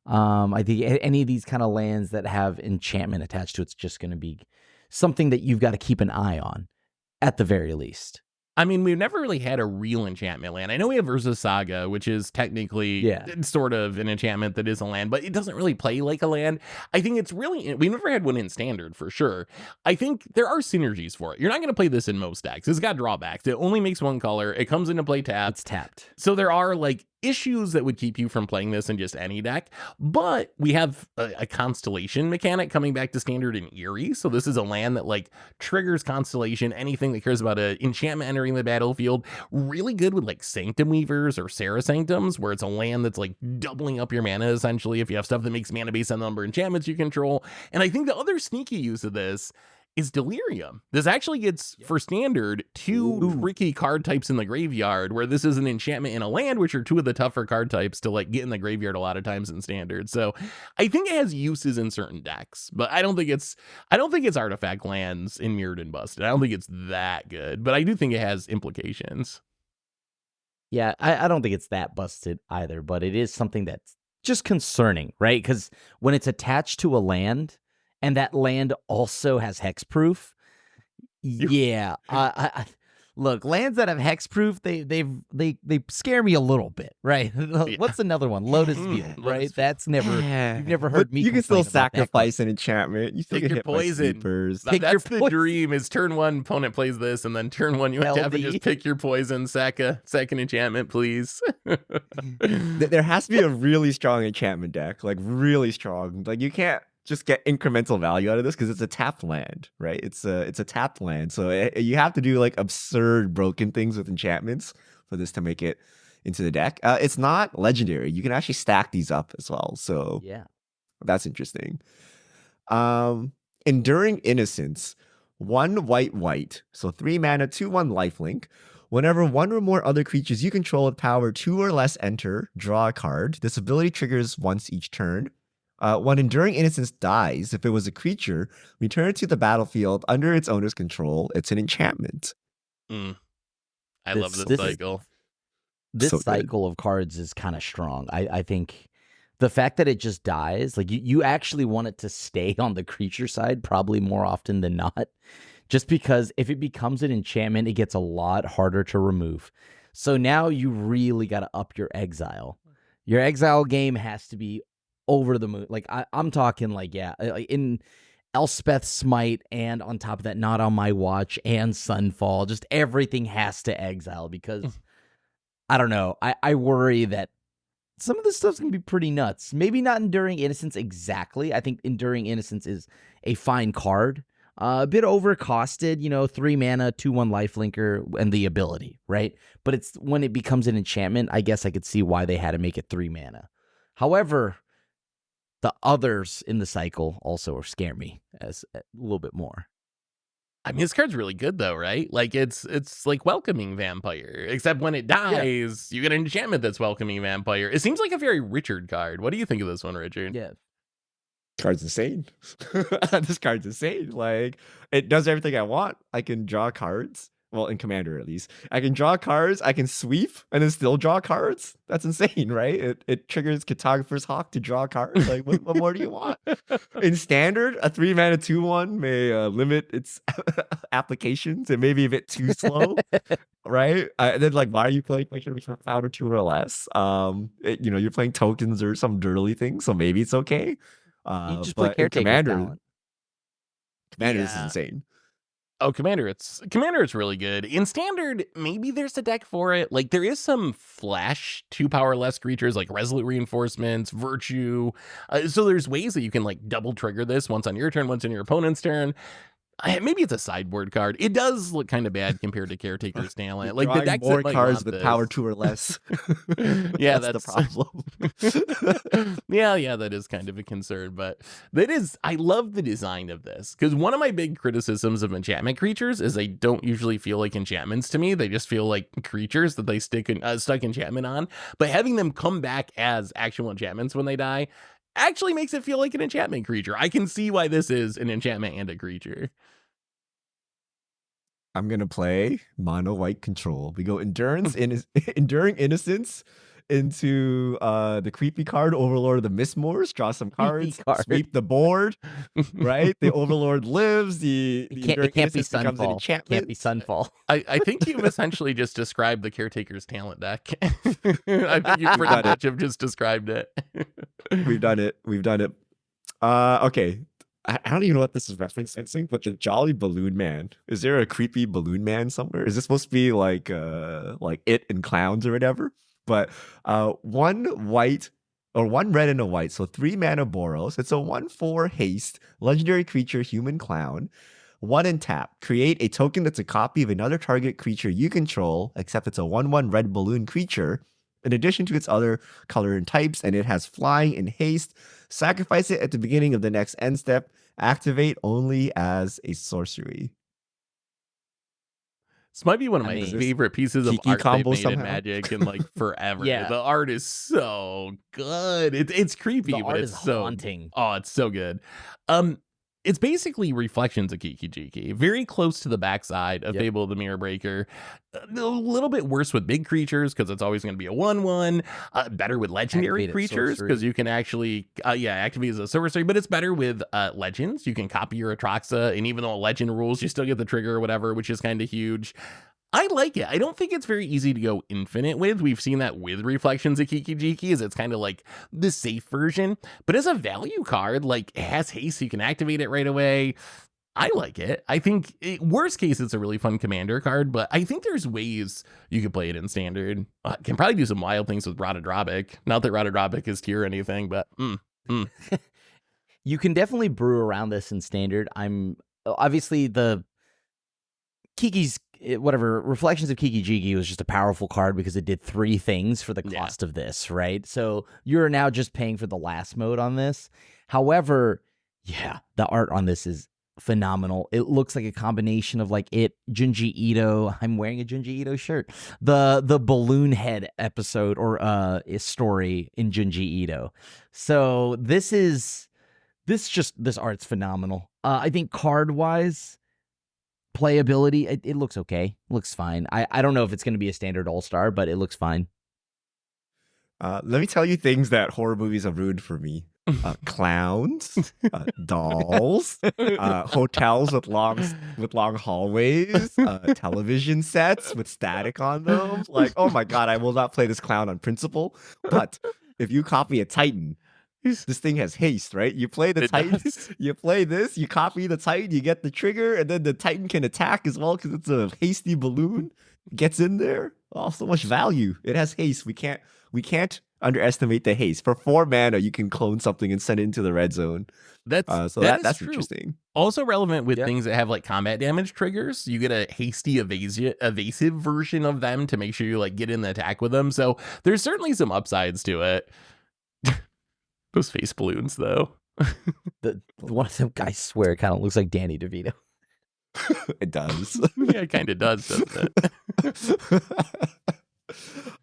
I think any of these kind of lands that have enchantment attached to it's just going to be something that you've got to keep an eye on, at the very least. I mean, we've never really had a real enchantment land. I know we have Urza Saga, which is technically sort of an enchantment that is a land, but it doesn't really play like a land. I think it's really, we never had one in Standard for sure. I think there are synergies for it. You're not going to play this in most decks. It's got drawbacks. It only makes 1 color. It comes into play tapped. It's tapped. So there are like issues that would keep you from playing this in just any deck, but we have a constellation mechanic coming back to Standard in Eerie. So this is a land that like triggers constellation, anything that cares about an enchantment entering the battlefield. Really good with like Sanctum Weavers or Sarah Sanctums, where it's a land that's like doubling up your mana essentially if you have stuff that makes mana based on the number of enchantments you control. And I think the other sneaky use of this is Delirium. This actually gets, for Standard, 2 tricky card types in the graveyard, where this is an enchantment in a land, which are 2 of the tougher card types to like get in the graveyard a lot of times in Standard. So I think it has uses in certain decks, but I don't think it's artifact lands in Mirrored and Busted. I don't think it's that good, but I do think it has implications. Yeah, I don't think it's that busted either, but it is something that's just concerning, right? Because when it's attached to a land, and that land also has hexproof. Yeah, look, lands that have hexproof, they scare me a little bit, right? What's another one? Lotus Field, right? That's never you've never heard me. You can still sacrifice an enchantment. You still take get your hit poison. By That's the dream. Is turn 1 opponent plays this, and then turn 1 you have to just pick your poison. Second enchantment, please. There has to be a really strong enchantment deck, like really strong. Like you can't just get incremental value out of this because it's a tapped land, right? It's a tapped land, so you have to do like absurd broken things with enchantments for this to make it into the deck. It's not legendary. You can actually stack these up as well, so yeah, that's interesting. Enduring Innocence, 1 white, so 3 mana, 2/1 lifelink. Whenever 1 or more other creatures you control with power 2 or less enter, draw a card. This ability triggers once each turn. When Enduring Innocence dies, if it was a creature, return it to the battlefield under its owner's control. It's an enchantment. I love this cycle. This cycle of cards is kind of strong. I think the fact that it just dies, like you actually want it to stay on the creature side probably more often than not, just because if it becomes an enchantment, it gets a lot harder to remove. So now you really got to up your exile. Your exile game has to be over the moon. Like I'm talking like, yeah, in Elspeth Smite, and on top of that, Not on My Watch and Sunfall, just everything has to exile because I don't know. I worry that some of this stuff's going to be pretty nuts. Maybe not Enduring Innocence exactly. I think Enduring Innocence is a fine card. A bit overcosted, 3 mana, 2/1 lifelinker, and the ability, right? But it's when it becomes an enchantment, I guess I could see why they had to make it 3 mana. However, the others in the cycle also scare me as a little bit more. I mean, this card's really good though, right? Like it's like Welcoming Vampire, except when it dies, you get an enchantment that's Welcoming Vampire. It seems like a very Richard card. What do you think of this one, Richard? Yeah. Card's insane. This card's insane. Like, it does everything I want. I can draw cards. Well, in Commander, at least. I can draw cards, I can sweep, and then still draw cards. That's insane, right? It triggers Cartographer's Hawk to draw cards. Like, what more do you want? In Standard, a 3-mana 2/1 may limit its applications. It may be a bit too slow, right? Then, like, why are you playing Cloud or 2 or less? You're playing tokens or some dirty thing, so maybe it's okay. You just play Caretaker Commander is insane. Oh, Commander, it's really good. In Standard, maybe there's a deck for it. Like, there is some flash 2 power less creatures like Resolute Reinforcements, Virtue. So there's ways that you can like double trigger this once on your turn, once on your opponent's turn. Maybe it's a sideboard card. It does look kind of bad compared to Caretaker's Talent. Like the decks more that cards with power 2 or less. Yeah, that's the problem. yeah, that is kind of a concern. But I love the design of this, because one of my big criticisms of enchantment creatures is they don't usually feel like enchantments to me. They just feel like creatures that they stuck enchantment on. But having them come back as actual enchantments when they die actually makes it feel like an enchantment creature. I can see why this is an enchantment and a creature. I'm gonna play mono white control. We go Enduring Innocence into the creepy card Overlord of the Mistmoors. Draw some cards, sweep the board. Right, the Overlord lives. It can't be Sunfall. Can't be Sunfall. I think you've essentially just described the Caretaker's Talent deck. I think you pretty much have just described it. We've done it. Okay. I don't even know what this is referencing, but the Jolly Balloon Man. Is there a creepy balloon man somewhere? Is this supposed to be like It and Clowns or whatever? But 1 white or 1 red and a white, so 3 mana Boros. It's a 1/4 haste legendary creature human clown. 1 and tap. Create a token that's a copy of another target creature you control, except it's a 1/1 red balloon creature. In addition to its other color and types, and it has flying and haste. Sacrifice it at the beginning of the next end step. Activate only as a sorcery. This might be one of my favorite pieces of art they've made in Magic in like forever. Yeah. The art is so good. It's creepy, the but art it's is so haunting. Oh, it's so good. It's basically reflections of Kiki-Jiki, very close to the backside of Fable of the Mirror Breaker. A little bit worse with big creatures because it's always going to be a 1/1. Better with legendary creatures because you can actually activate as a sorcery, but it's better with legends. You can copy your Atraxa, and even though a legend rules, you still get the trigger or whatever, which is kind of huge. I like it. I don't think it's very easy to go infinite with. We've seen that with Reflections of Kiki-Jiki, as it's kind of like the safe version. But as a value card, like, it has haste, so you can activate it right away. I like it. I think, worst case, it's a really fun commander card, but I think there's ways you could play it in Standard. Can probably do some wild things with Rotodropic. Not that Rotodropic is tier or anything, but You can definitely brew around this in Standard. Obviously the Reflections of Kiki-Jiki was just a powerful card because it did 3 things for the cost of this, right? So you're now just paying for the last mode on this. However, the art on this is phenomenal. It looks like a combination of like Junji Ito. I'm wearing a Junji Ito shirt. The balloon head episode or story in Junji Ito. So this art's phenomenal. I think card wise, playability, it looks okay. It looks fine. I don't know if it's going to be a Standard All-Star, but it looks fine. Let me tell you things that horror movies have ruined for me. clowns, dolls, hotels with long hallways, television sets with static on them. Like, oh my god, I will not play this clown on principle. But if you copy a Titan, this thing has haste, right? You play the Titan, you play this, you copy the Titan, you get the trigger, and then the Titan can attack as well because it's a hasty balloon. Gets in there. Oh, so much value. It has haste. We can't underestimate the haste. For 4 mana, you can clone something and send it into the red zone. That's true. Interesting. Also relevant with things that have like combat damage triggers. You get a hasty evasive version of them to make sure you like get in the attack with them. So there's certainly some upsides to it. Those face balloons, though. the one of them, I swear, kind of looks like Danny DeVito. It does. Yeah, it kind of does, doesn't it?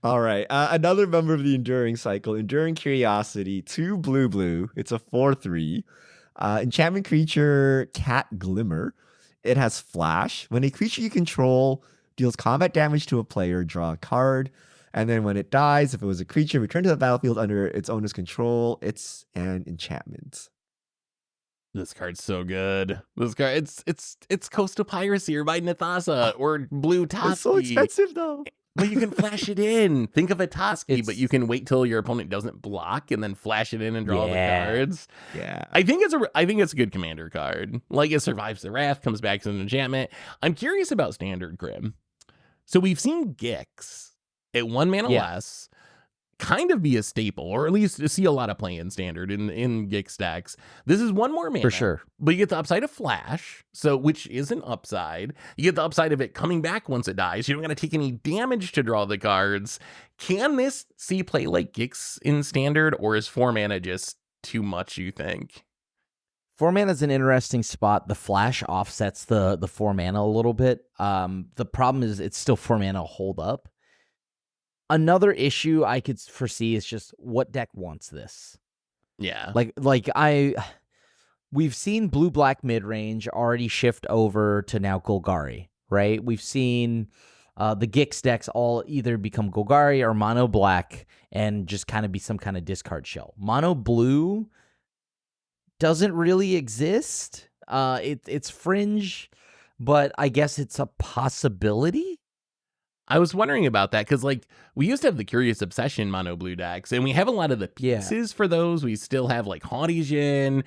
All right. Another member of the Enduring Cycle, Enduring Curiosity, 2 blue. It's a 4/3. Enchantment creature, Cat Glimmer. It has Flash. When a creature you control deals combat damage to a player, draw a card. And then when it dies, if it was a creature, return to the battlefield under its owner's control. It's an enchantment. This card's so good. This card, it's Coastal Piracy or by Nathasa or Blue Toski. It's so expensive though. But you can flash it in. Think of a Toski, but you can wait till your opponent doesn't block and then flash it in and draw the cards. Yeah, I think it's a good commander card. Like it survives the wrath, comes back as an enchantment. I'm curious about standard Grim. So we've seen Gix at 1 mana less kind of be a staple, or at least to see a lot of play in standard in Gix decks. This is 1 more mana. For sure. But you get the upside of Flash, so which is an upside. You get the upside of it coming back once it dies. You don't got to take any damage to draw the cards. Can this see play like Gix in standard, or is 4 mana just too much, you think? 4 mana is an interesting spot. The Flash offsets the 4 mana a little bit. The problem is it's still 4 mana hold up. Another issue I could foresee is just what deck wants this. Yeah. We've seen blue-black mid-range already shift over to now Golgari, right? We've seen the Gix decks all either become Golgari or mono black and just kind of be some kind of discard shell. Mono blue doesn't really exist. It's fringe, but I guess it's a possibility. I was wondering about that because, like, we used to have the Curious Obsession mono blue decks, and we have a lot of the pieces for those. We still have, like, Haughty Djinn.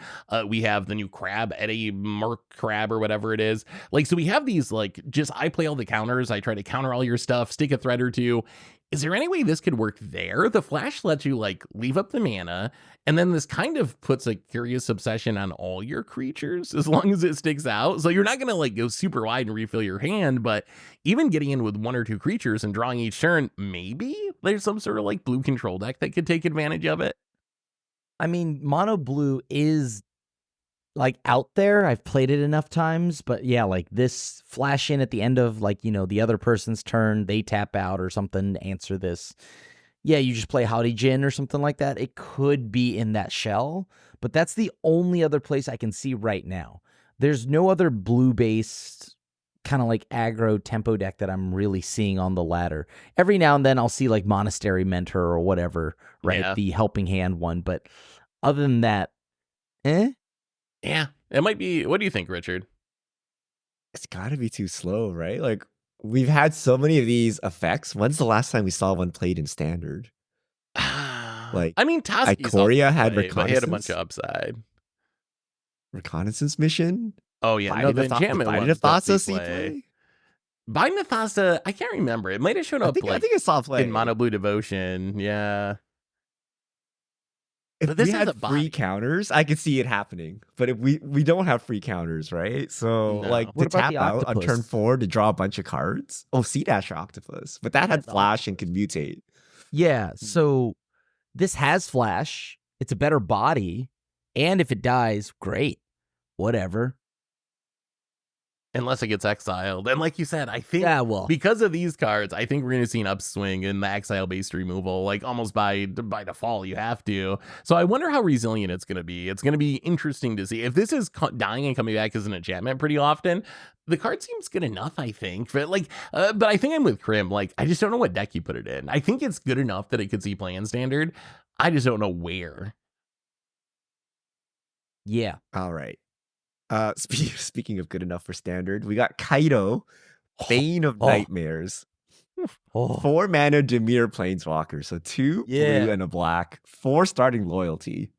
We have the new Crab, Eddie Merc Crab, or whatever it is. Like, so we have these, like, just I play all the counters. I try to counter all your stuff, stick a threat or two. Is there any way this could work there? The Flash lets you, like, leave up the mana, and then this kind of puts a Curious Obsession on all your creatures as long as it sticks out. So you're not going to, like, go super wide and refill your hand, but even getting in with 1 or 2 creatures and drawing each turn, maybe there's some sort of, like, blue control deck that could take advantage of it. I mean, mono blue is, like, out there. I've played it enough times, but yeah, like this flash in at the end of, like, you know, the other person's turn, they tap out or something to answer this. Yeah, you just play Howdy Djinn or something like that. It could be in that shell, but that's the only other place I can see right now. There's no other blue-based kind of like aggro tempo deck that I'm really seeing on the ladder. Every now and then I'll see like Monastery Mentor or whatever, right? Yeah. The helping hand one, but other than that, Yeah, it might be. What do you think, Richard? It's got to be too slow, right? Like, we've had so many of these effects. When's the last time we saw one played in standard? Like, I mean, Ikoria had Reconnaissance. He had a bunch of upside. Reconnaissance mission? Oh, yeah. No, the enchantment one. Nathasa By Nathasa, I can't remember. It might have shown up I think I saw play in Mono Blue Devotion. Yeah. If we had free counters, I could see it happening. But if we don't have free counters, right? So, like, to tap out on turn 4 to draw a bunch of cards. Oh, Sea Dasher Octopus. But that had Flash and could mutate. Yeah, so this has Flash. It's a better body. And if it dies, great. Whatever. Unless it gets exiled. And like you said, I think because of these cards, I think we're going to see an upswing in the exile-based removal. Like almost by default, you have to. So I wonder how resilient it's going to be. It's going to be interesting to see. If this is dying and coming back as an enchantment pretty often, the card seems good enough, I think. But but I think I'm with Krim. Like, I just don't know what deck you put it in. I think it's good enough that it could see play in standard. I just don't know where. Yeah. All right. Speaking of good enough for standard, we got Kaido, Bane of Nightmares. 4 mana Dimir Planeswalker. So 2 blue and a black. 4 starting loyalty.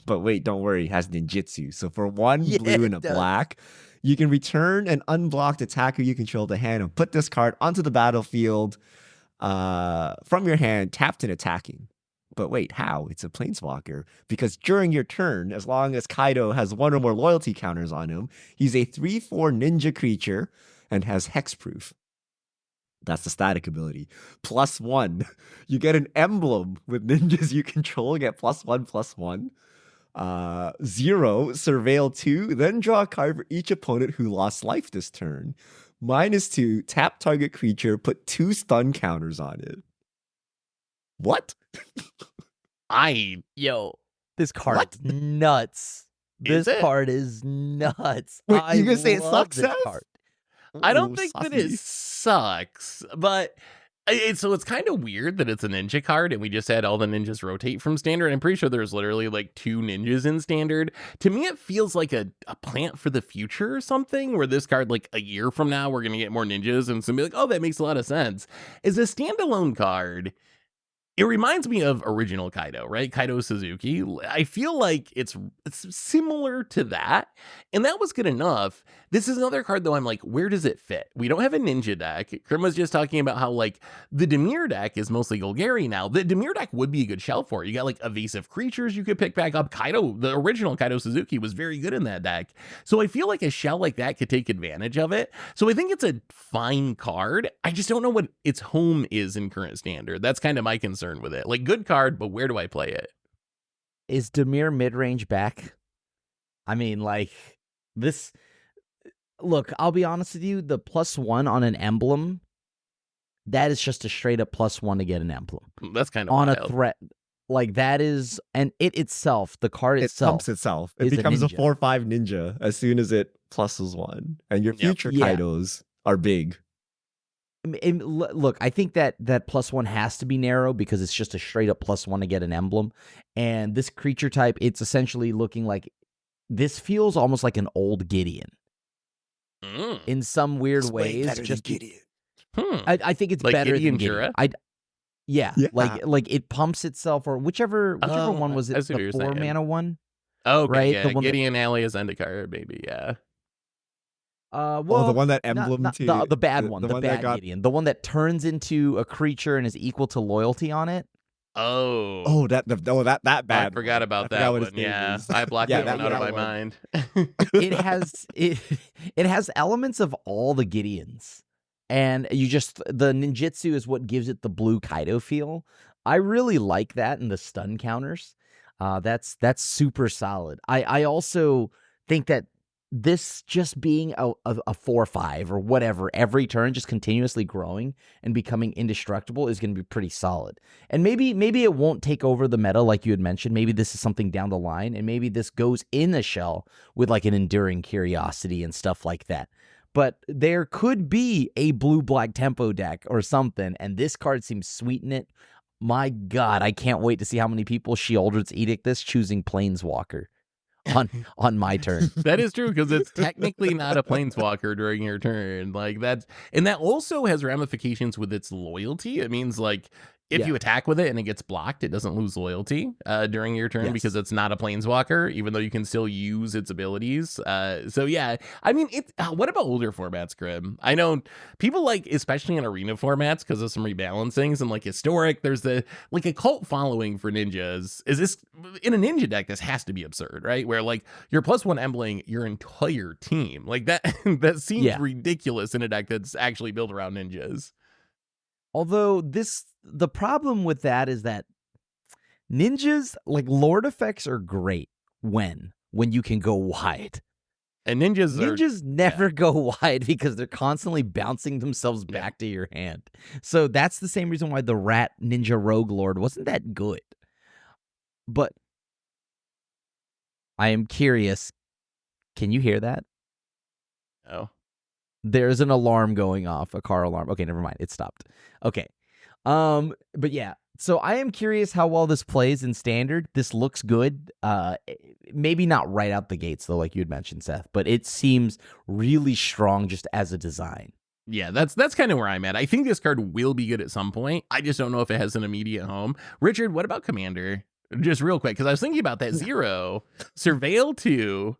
But wait, don't worry, it has ninjutsu. So for 1 blue and a black, you can return an unblocked attacker you control to hand and put this card onto the battlefield from your hand, tapped and attacking. But wait, how? It's a planeswalker. Because during your turn, as long as Kaido has 1 or more loyalty counters on him, he's a 3/4 ninja creature and has hexproof. That's the static ability. +1. You get an emblem with ninjas you control, get +1/+1. 0, surveil 2, then draw a card for each opponent who lost life this turn. -2, tap target creature, put 2 stun counters on it. What? This card is nuts. This card is nuts. Wait, you gonna say it sucks? This card. I don't think that it sucks, but so it's kind of weird that it's a ninja card and we just had all the ninjas rotate from standard. I'm pretty sure there's literally like 2 ninjas in standard. To me, it feels like a plant for the future or something, where this card, like a year from now, we're going to get more ninjas and it's going to be like, oh, that makes a lot of sense. As a standalone card, it reminds me of original Kaido, right? Kaido Suzuki. I feel like it's similar to that, and that was good enough. This is another card, though, I'm like, where does it fit? We don't have a ninja deck. Krim was just talking about how, like, the Dimir deck is mostly Golgari now. The Dimir deck would be a good shell for it. You got, like, evasive creatures you could pick back up. Kaido, the original Kaido Suzuki, was very good in that deck. So I feel like a shell like that could take advantage of it. So I think it's a fine card. I just don't know what its home is in current standard. That's kind of my concern with it. Like, good card, but where do I play it? Is Dimir mid-range back? I mean, like, this... Look, I'll be honest with you, the +1 on an emblem, that is just a straight-up +1 to get an emblem. That's kind of on wild. A threat. Like, that is... And it itself, the card itself... It pumps itself. It becomes a 4/5 ninja as soon as it pluses 1. And your future Kaidos are big. And look, I think that +1 has to be narrow because it's just a straight up +1 to get an emblem. And this creature type, it's essentially looking like, this feels almost like an old Gideon. In some weird ways. Just Gideon. I think it's like better Gideon than Gideon. Jura? Yeah, like it pumps itself, or whichever one was it, the 4 mana one? Oh, okay, right? Yeah. The one Gideon Alias Zendikar, maybe, yeah. Well, the one that emblem to the bad one, the bad Gideon, the one that turns into a creature and is equal to loyalty on it. That bad. I forgot about that one. Yeah, I blocked that one out of my mind. It has elements of all the Gideons, and the ninjutsu is what gives it the blue Kaido feel. I really like that, and the stun counters. That's super solid. I also think that this just being a 4/5 or whatever every turn, just continuously growing and becoming indestructible, is going to be pretty solid. And maybe it won't take over the meta like you had mentioned. Maybe this is something down the line, and maybe this goes in a shell with like an enduring curiosity and stuff like that. But there could be a blue-black tempo deck or something, and this card seems sweet in it. My God, I can't wait to see how many people Sheoldred's Edict this, choosing Planeswalker on my turn. That is true, because it's technically not a planeswalker during your turn. Like, that also has ramifications with its loyalty. It means, like, if you attack with it and it gets blocked, it doesn't lose loyalty during your turn because it's not a planeswalker, even though you can still use its abilities. So yeah, I mean, what about older formats, Grim? I know people like, especially in arena formats, because of some rebalancings and like historic, there's a cult following for ninjas. Is this in a ninja deck? This has to be absurd, right? Where like you're +1 embling your entire team, like that. That seems ridiculous in a deck that's actually built around ninjas. Although the problem with that is that ninjas, like, Lord effects are great when you can go wide. And ninjas never go wide because they're constantly bouncing themselves back to your hand. So that's the same reason why the Rat Ninja Rogue Lord wasn't that good. But I am curious, can you hear that? No. There's an alarm going off, a car alarm. Okay, never mind. It stopped. Okay. But yeah, so I am curious how well this plays in standard. This looks good. Maybe not right out the gates though, like you had mentioned, Seth, but it seems really strong just as a design. Yeah, that's kind of where I'm at. I think this card will be good at some point. I just don't know if it has an immediate home. Richard, what about Commander? Just real quick, because I was thinking about that. 0, Surveil 2,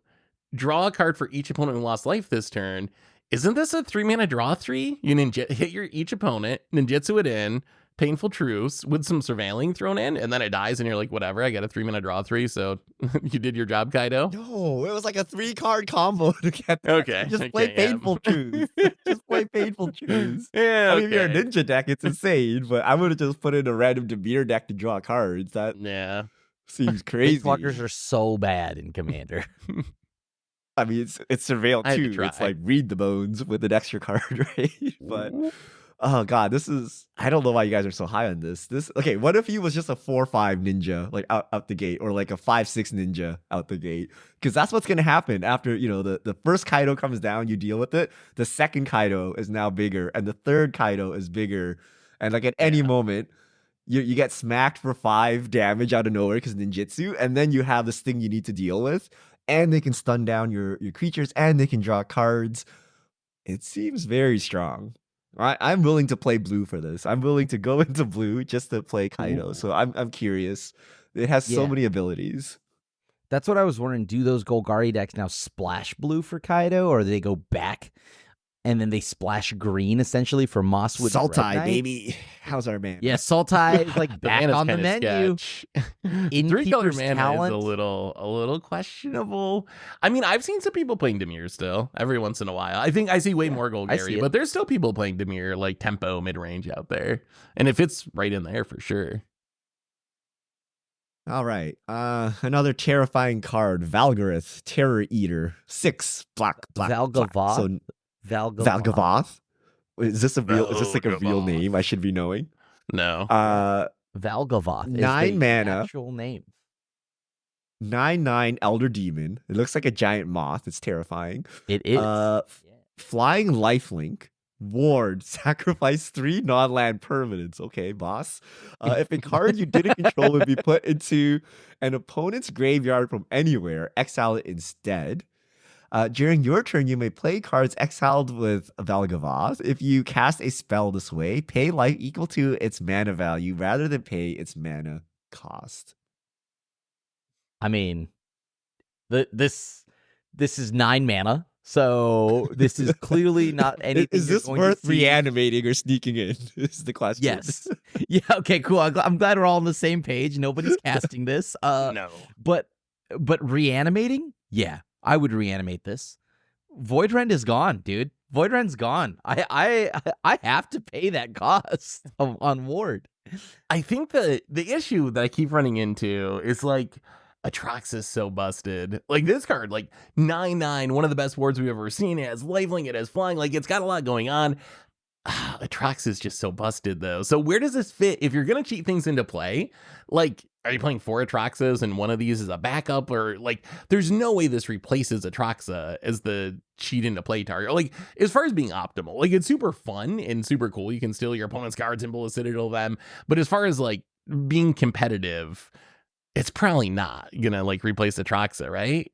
draw a card for each opponent who lost life this turn. Isn't this a 3-mana draw 3? You hit each opponent, ninjutsu it in, Painful Truce with some surveilling thrown in, and then it dies, and you're like, whatever, I got a 3-mana draw 3, so you did your job, Kaido? No, it was like a 3-card combo to get that. Okay. Just play Painful Truce. Just play Painful Truce. Yeah, I mean, if you're a ninja deck, it's insane, but I would have just put in a random Demir deck to draw cards. That seems crazy. Fuckers are so bad in Commander. I mean, it's Surveil 2. It's like read the bones with an extra card, right? But oh god, I don't know why you guys are so high on this. Okay, what if he was just a 4/5 ninja, like out the gate, or like a 5/6 ninja out the gate? Because that's what's gonna happen after, the first Kaido comes down, you deal with it. The second Kaido is now bigger, and the third Kaido is bigger. And like at any moment, you get smacked for 5 damage out of nowhere because ninjutsu, and then you have this thing you need to deal with. And they can stun down your creatures, and they can draw cards. It seems very strong. I'm willing to play blue for this. I'm willing to go into blue just to play Kaido. So I'm curious. It has so many abilities. That's what I was wondering. Do those Golgari decks now splash blue for Kaido, or do they go back and then they splash green essentially for Mosswood? Sultai, baby. How's our man? Yeah, Sultai is like back on the menu. 3-color mana is a little questionable. I mean, I've seen some people playing Dimir still every once in a while. I think I see way more Golgari, but there's still people playing Dimir like tempo mid-range out there. And it fits right in there for sure. All right. Another terrifying card, Valgarith, Terror Eater. 6 black. Valgavoth. So Valgavoth? Is this a real? Is this like a real name I should be knowing? No. Valgavoth. 9 mana. Actual name. 9/9 Elder Demon. It looks like a giant moth. It's terrifying. It is. Flying Lifelink. Ward. Sacrifice 3 non-land permanents. Okay, boss. If a card you didn't control would be put into an opponent's graveyard from anywhere, exile it instead. During your turn, you may play cards exiled with Valgavoth. If you cast a spell this way, pay life equal to its mana value rather than pay its mana cost. I mean, this is 9 mana, so this is clearly not anything. Is this worth reanimating or sneaking in? Is the question. Yes. Yeah. Okay. Cool. I'm glad we're all on the same page. Nobody's casting this. No. But reanimating? Yeah. I would reanimate this. Voidrend is gone, dude. Voidrend's gone. I have to pay that cost on Ward. I think the issue that I keep running into is like Atraxis so busted. Like this card, like 9/9, one of the best wards we've ever seen. It has lifelink, it has flying, like it's got a lot going on. Atraxis is just so busted though. So where does this fit? If you're gonna cheat things into play, like are you playing 4 Atraxas and one of these is a backup, or like there's no way this replaces Atraxa as the cheat into play target. Like as far as being optimal, like it's super fun and super cool. You can steal your opponent's cards and bullet citadel them, but as far as like being competitive, it's probably not gonna like replace Atraxa, right?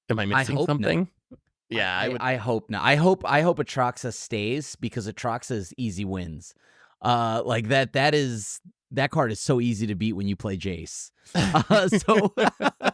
Am I missing something? No. Yeah, I hope not. I hope Atraxa stays because Atraxa is easy wins. Like that card is so easy to beat when you play Jace. So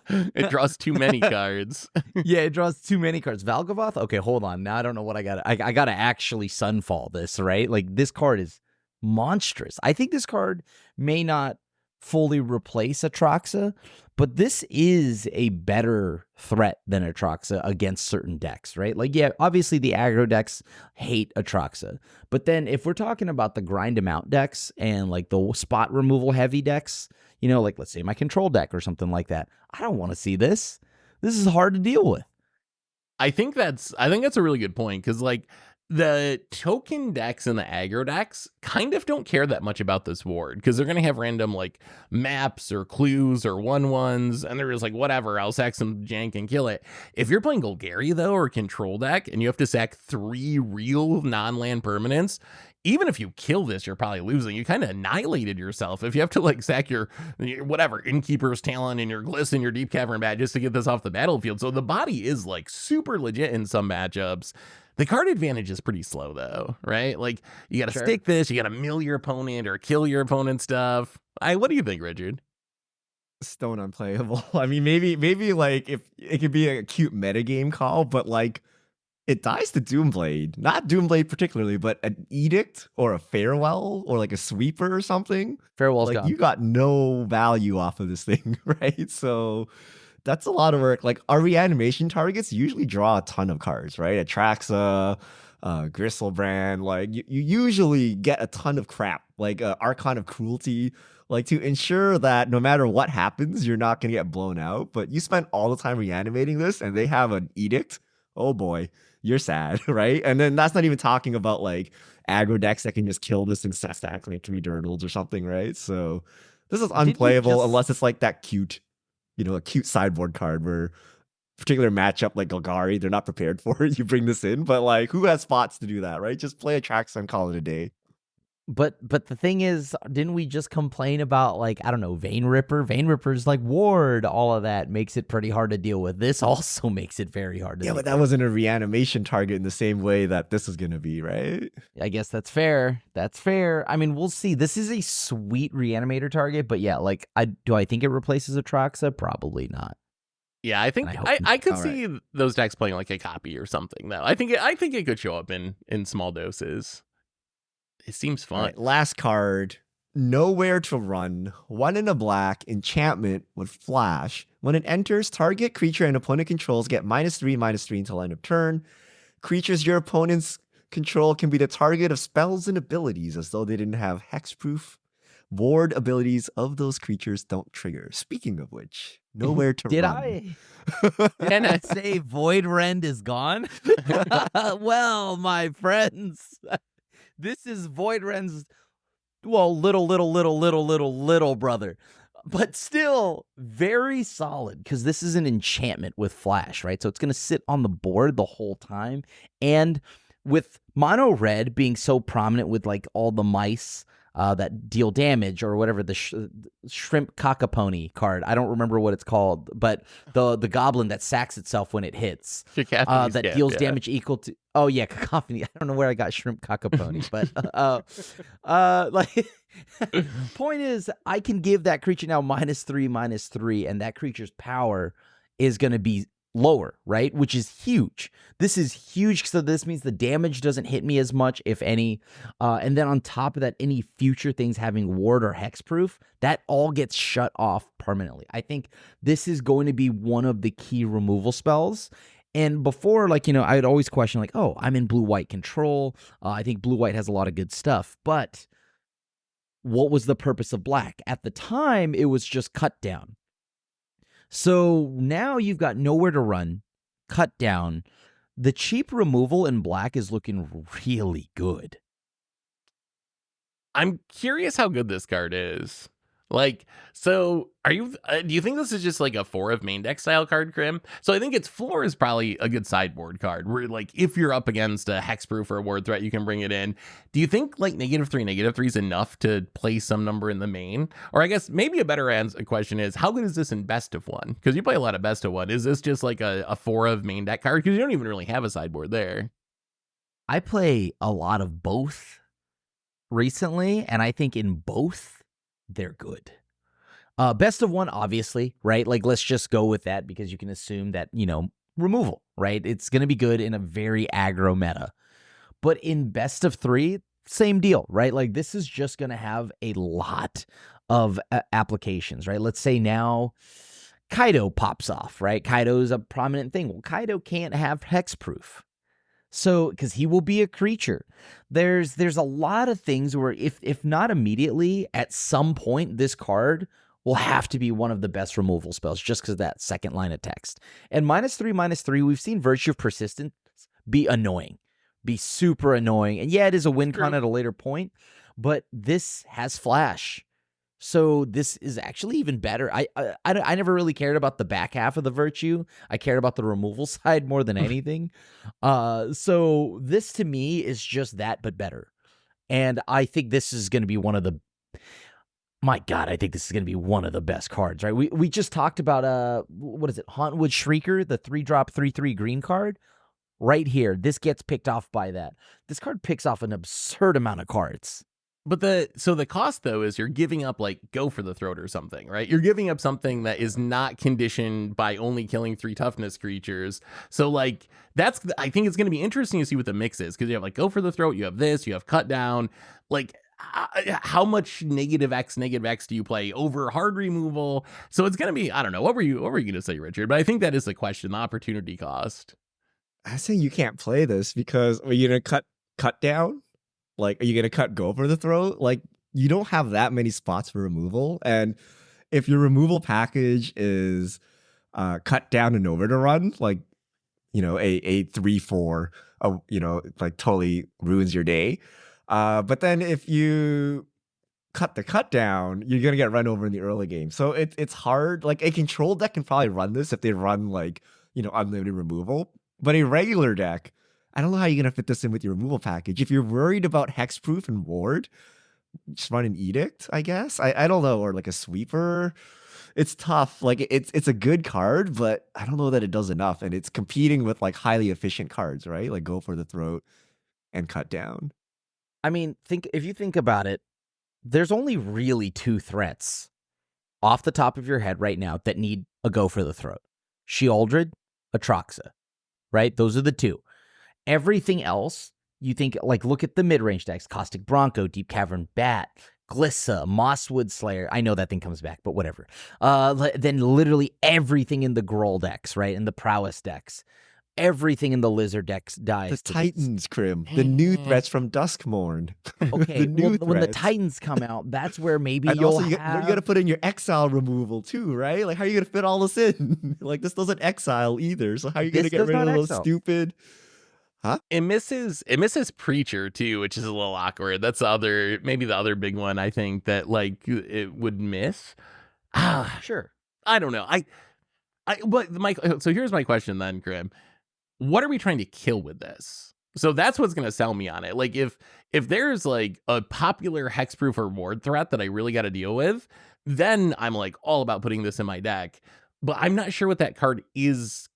it draws too many cards. Yeah, it draws too many cards. Valgavoth? Okay, hold on. Now I don't know what I got. I got to actually Sunfall this, right? Like this card is monstrous. I think this card may not fully replace Atraxa, but this is a better threat than Atraxa against certain decks, right? Like, yeah, obviously the aggro decks hate Atraxa, but then if we're talking about the grind 'em out decks and like the spot removal heavy decks, like let's say my control deck or something like that, I don't want to see this. This is hard to deal with. I think that's a really good point, because like the token decks and the aggro decks kind of don't care that much about this ward, because they're going to have random like maps or clues or 1/1s, and they're just like, whatever, I'll sack some jank and kill it. If you're playing Golgari though, or control deck, and you have to sack 3 real non-land permanents, even if you kill this, you're probably losing. You kind of annihilated yourself. If you have to like sack your whatever Innkeeper's Talent and your Gliss and your Deep Cavern Bat just to get this off the battlefield. So the body is like super legit in some matchups. The card advantage is pretty slow though, right? Like you got to stick this, you got to mill your opponent or kill your opponent's stuff. What do you think, Richard? Stone unplayable. I mean, maybe like if it could be a cute metagame call, but like it dies to Doomblade. Not Doomblade particularly, but an Edict or a Farewell or like a Sweeper or something. Farewell's like gone. You got no value off of this thing, right? So that's a lot of work. Like our reanimation targets usually draw a ton of cards, right? Atraxa, Gristlebrand. Like you usually get a ton of crap, like Archon of Cruelty, like to ensure that no matter what happens, you're not going to get blown out. But you spend all the time reanimating this and they have an Edict. Oh boy, you're sad, right? And then that's not even talking about like aggro decks that can just kill this and stack like 3 Dirtles or something, right? So this is unplayable unless it's like that cute, a cute sideboard card where particular matchup like Golgari, they're not prepared for it. You bring this in, but like who has spots to do that, right? Just play Atraxa and call it a day. But the thing is, didn't we just complain about like, I don't know, Vein Ripper? Vein Ripper's like ward, all of that makes it pretty hard to deal with. This also makes it very hard to deal with. Yeah, but that wasn't a reanimation target in the same way that this is going to be, right? I guess that's fair. That's fair. I mean, we'll see. This is a sweet reanimator target, but yeah, like do I think it replaces Atraxa? Probably not. Yeah, I think I could see those decks playing like a copy or something though. I think it could show up in small doses. It seems fun. Right, last card, Nowhere to Run. 1 in a black, enchantment with flash. When it enters, target creature an opponent controls get -3/-3 until end of turn. Creatures your opponent's control can be the target of spells and abilities as though they didn't have hexproof. Ward abilities of those creatures don't trigger. Speaking of which, Nowhere to Run. Can I say Void Rend is gone? Well, my friends, this is Void Rend's, little brother. But still very solid because this is an enchantment with flash, right? So it's going to sit on the board the whole time. And with mono red being so prominent with like all the mice that deal damage or whatever, the shrimp cockapony card. I don't remember what it's called, but the goblin that sacks itself when it hits that deals damage equal to. Oh yeah, cacophony. I don't know where I got shrimp cockapony, but point is, I can give that creature now -3/-3, and that creature's power is going to be lower, right? Which is huge. This is huge. So this means the damage doesn't hit me as much, if any. And then on top of that, any future things having ward or hexproof, that all gets shut off permanently. I think this is going to be one of the key removal spells. And before, I'd always question, oh, I'm in blue-white control. I think blue-white has a lot of good stuff. But what was the purpose of black? At the time, it was just cut down. So now you've got Nowhere to Run, cut down. The cheap removal in black is looking really good. I'm curious how good this card is. So do you think this is just like a 4 of main deck style card, Krim? So I think its floor is probably a good sideboard card where if you're up against a hexproof or a ward threat, you can bring it in. Do you think -3/-3 is enough to play some number in the main? Or I guess maybe a better question is, how good is this in best of 1? Because you play a lot of best of 1. Is this just like a 4 of main deck card? Because you don't even really have a sideboard there. I play a lot of both recently, and I think in both, they're good. Best of 1, obviously, right? Let's just go with that because you can assume that, removal, right? It's going to be good in a very aggro meta. But in best of 3, same deal, right? This is just going to have a lot of applications, right? Let's say now Kaido pops off, right? Kaido is a prominent thing. Well, Kaido can't have hexproof. So, because he will be a creature, there's a lot of things where if not immediately, at some point, this card will have to be one of the best removal spells just because of that second line of text. And -3/-3, we've seen Virtue of Persistence be annoying, be super annoying. And yeah, it is a win con at a later point, but this has flash. So this is actually even better. I never really cared about the back half of the Virtue. I cared about the removal side more than anything. So this to me is just that, but better. And I think this is going to be one of the, my God, I think this is going to be one of the best cards, right? We just talked about, what is it? Hauntwood Shrieker, the 3-drop 3/3 green card. Right here, this gets picked off by that. This card picks off an absurd amount of cards. But the cost though is you're giving up like Go for the Throat or something, right? You're giving up something that is not conditioned by only killing 3 toughness creatures. So like I think it's going to be interesting to see what the mix is, because you have like Go for the Throat, you have this, you have Cut Down. Like how much -X do you play over hard removal? So it's going to be, I don't know. What were you going to say, Richard? But I think that is the question, the opportunity cost. I say you can't play this because are you gonna cut down? Like, are you gonna Go for the Throat? Like, you don't have that many spots for removal, and if your removal package is Cut Down and Over to Run, like, you know, a 3/4, you know, like totally ruins your day. But then if you cut down, you're gonna get run over in the early game. So it's hard. Like a control deck can probably run this if they run like, you know, unlimited removal. But a regular deck, I don't know how you're going to fit this in with your removal package. If you're worried about hexproof and ward, just run an Edict, I guess. I don't know, or like a Sweeper. It's tough. Like it's a good card, but I don't know that it does enough. And it's competing with like highly efficient cards, right? Like Go for the Throat and Cut Down. I mean, if you think about it, there's only really 2 threats off the top of your head right now that need a Go for the Throat. Sheoldred, Atraxa. Right? Those are the 2. Everything else, you think, like, look at the mid-range decks. Caustic Bronco, Deep Cavern Bat, Glissa, Mosswood Slayer. I know that thing comes back, but whatever. Then literally everything in the Groll decks, right? In the Prowess decks. Everything in the Lizard decks dies. The Titans, Crim. The new threats from Duskmourn. Okay, when the Titans come out, that's where maybe and you'll also, you got to put in your exile removal too, right? Like, how are you going to fit all this in? Like, this doesn't exile either. So how are you going to get rid of those stupid... Huh? It misses Preacher too, which is a little awkward. That's maybe the other big one I think that like it would miss. Sure. I don't know. So here's my question then, Grim. What are we trying to kill with this? So that's what's going to sell me on it. Like if there's like a popular hexproof or ward threat that I really got to deal with, then I'm like all about putting this in my deck. But I'm not sure what that card is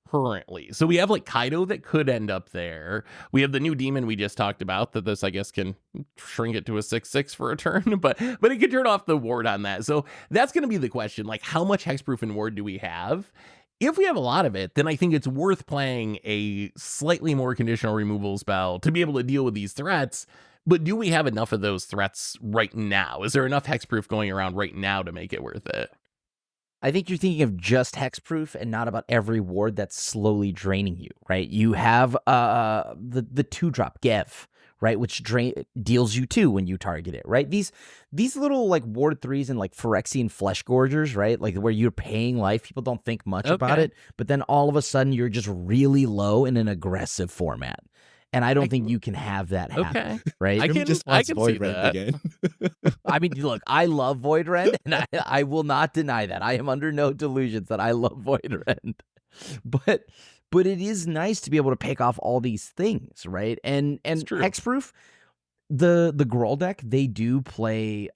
currently. So we have like Kaido that could end up there. We have the new demon we just talked about that this, I guess, can shrink it to a 6/6 for a turn, but it can turn off the ward on that. So that's going to be the question. Like, how much hexproof and ward do we have? If we have a lot of it, then I think it's worth playing a slightly more conditional removal spell to be able to deal with these threats. But do we have enough of those threats right now? Is there enough hexproof going around right now to make it worth it? I think you're thinking of just hexproof and not about every ward that's slowly draining you, right? You have the 2-drop Gev, right, which deals you 2 when you target it, right? These little like ward 3s and like Phyrexian Flesh Gorgers, right, like where you're paying life, people don't think much about it, but then all of a sudden you're just really low in an aggressive format. And I don't think you can have that happen, right? I can Void Rend again. I mean, look, I love Void Rend, and I will not deny that. I am under no delusions that I love Void Rend. But it is nice to be able to pick off all these things, right? And hexproof, the Groll deck, they do play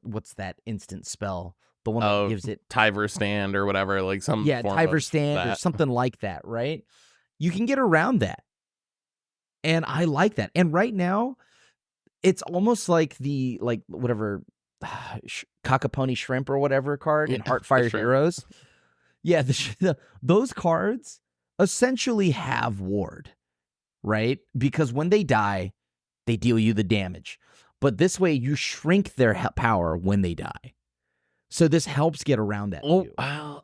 what's that instant spell? The one that gives it Tiver Stand or whatever, like some Tiver Stand or something like that, right? You can get around that. And I like that. And right now, it's almost like the, like, whatever, Cockapony Shrimp or whatever card in Heartfire Heroes. Yeah, those cards essentially have ward, right? Because when they die, they deal you the damage. But this way, you shrink their power when they die. So this helps get around that.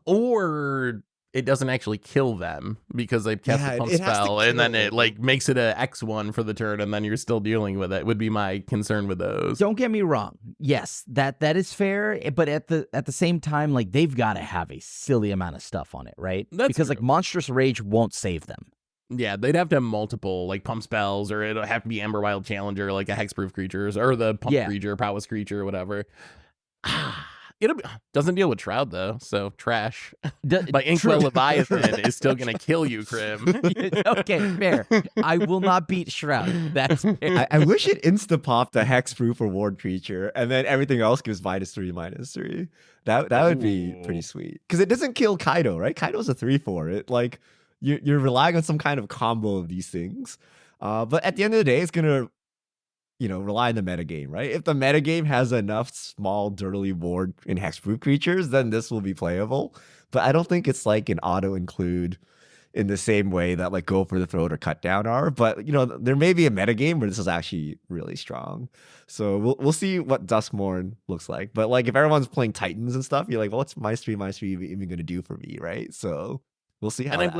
Or it doesn't actually kill them because they've cast the pump spell, and then it like makes it a X1 for the turn, and then you're still dealing with it. Would be my concern with those. Don't get me wrong. Yes, that is fair, but at the same time, like they've got to have a silly amount of stuff on it, right? That's because true. Like Monstrous Rage won't save them. Yeah, they'd have to have multiple like pump spells, or it'll have to be Emberwild Challenger, like a hexproof creatures, or the pump creature, prowess creature, or whatever. doesn't deal with Shroud though, so trash. But Inkwell Leviathan is still gonna kill you, Crim. Okay, fair. I will not beat Shroud. That's fair. I wish it insta-popped a hexproof or ward creature, and then everything else gives -3/-3. That would be pretty sweet. Because it doesn't kill Kaido, right? Kaido's a 3/4. It like you're relying on some kind of combo of these things. But at the end of the day, it's gonna rely on the metagame, right? If the metagame has enough small, dirtily ward and hexproof creatures, then this will be playable. But I don't think it's like an auto-include in the same way that like Go for the Throat or Cut Down are. But, there may be a metagame where this is actually really strong. So we'll see what Duskmourn looks like. But like if everyone's playing Titans and stuff, you're like, well, what's -3/-3 even going to do for me, right? So we'll see how and I'm out.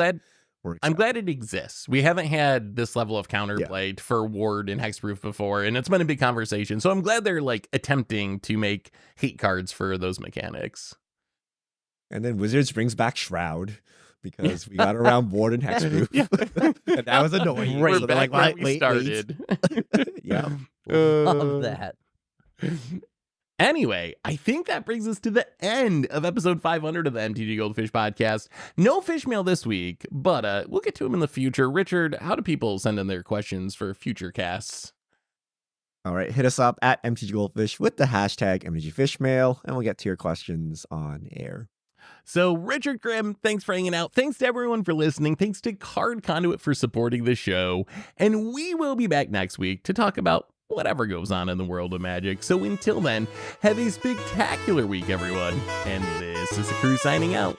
glad it exists. We haven't had this level of counterplay for Ward and Hexproof before, and it's been a big conversation. So I'm glad they're like attempting to make hate cards for those mechanics. And then Wizards brings back Shroud because we got around Ward and Hexproof. And that was annoying. We're so back like, where we started. Yeah. Love that. Anyway, I think that brings us to the end of episode 500 of the MTG Goldfish podcast. No fish mail this week, but we'll get to them in the future. Richard, how do people send in their questions for future casts? All right, hit us up at MTGGoldfish with the hashtag MTGFishmail, and we'll get to your questions on air. So, Richard Grimm, thanks for hanging out. Thanks to everyone for listening. Thanks to Card Conduit for supporting the show. And we will be back next week to talk about whatever goes on in the world of Magic. So until then, have a spectacular week, everyone. And this is the crew signing out.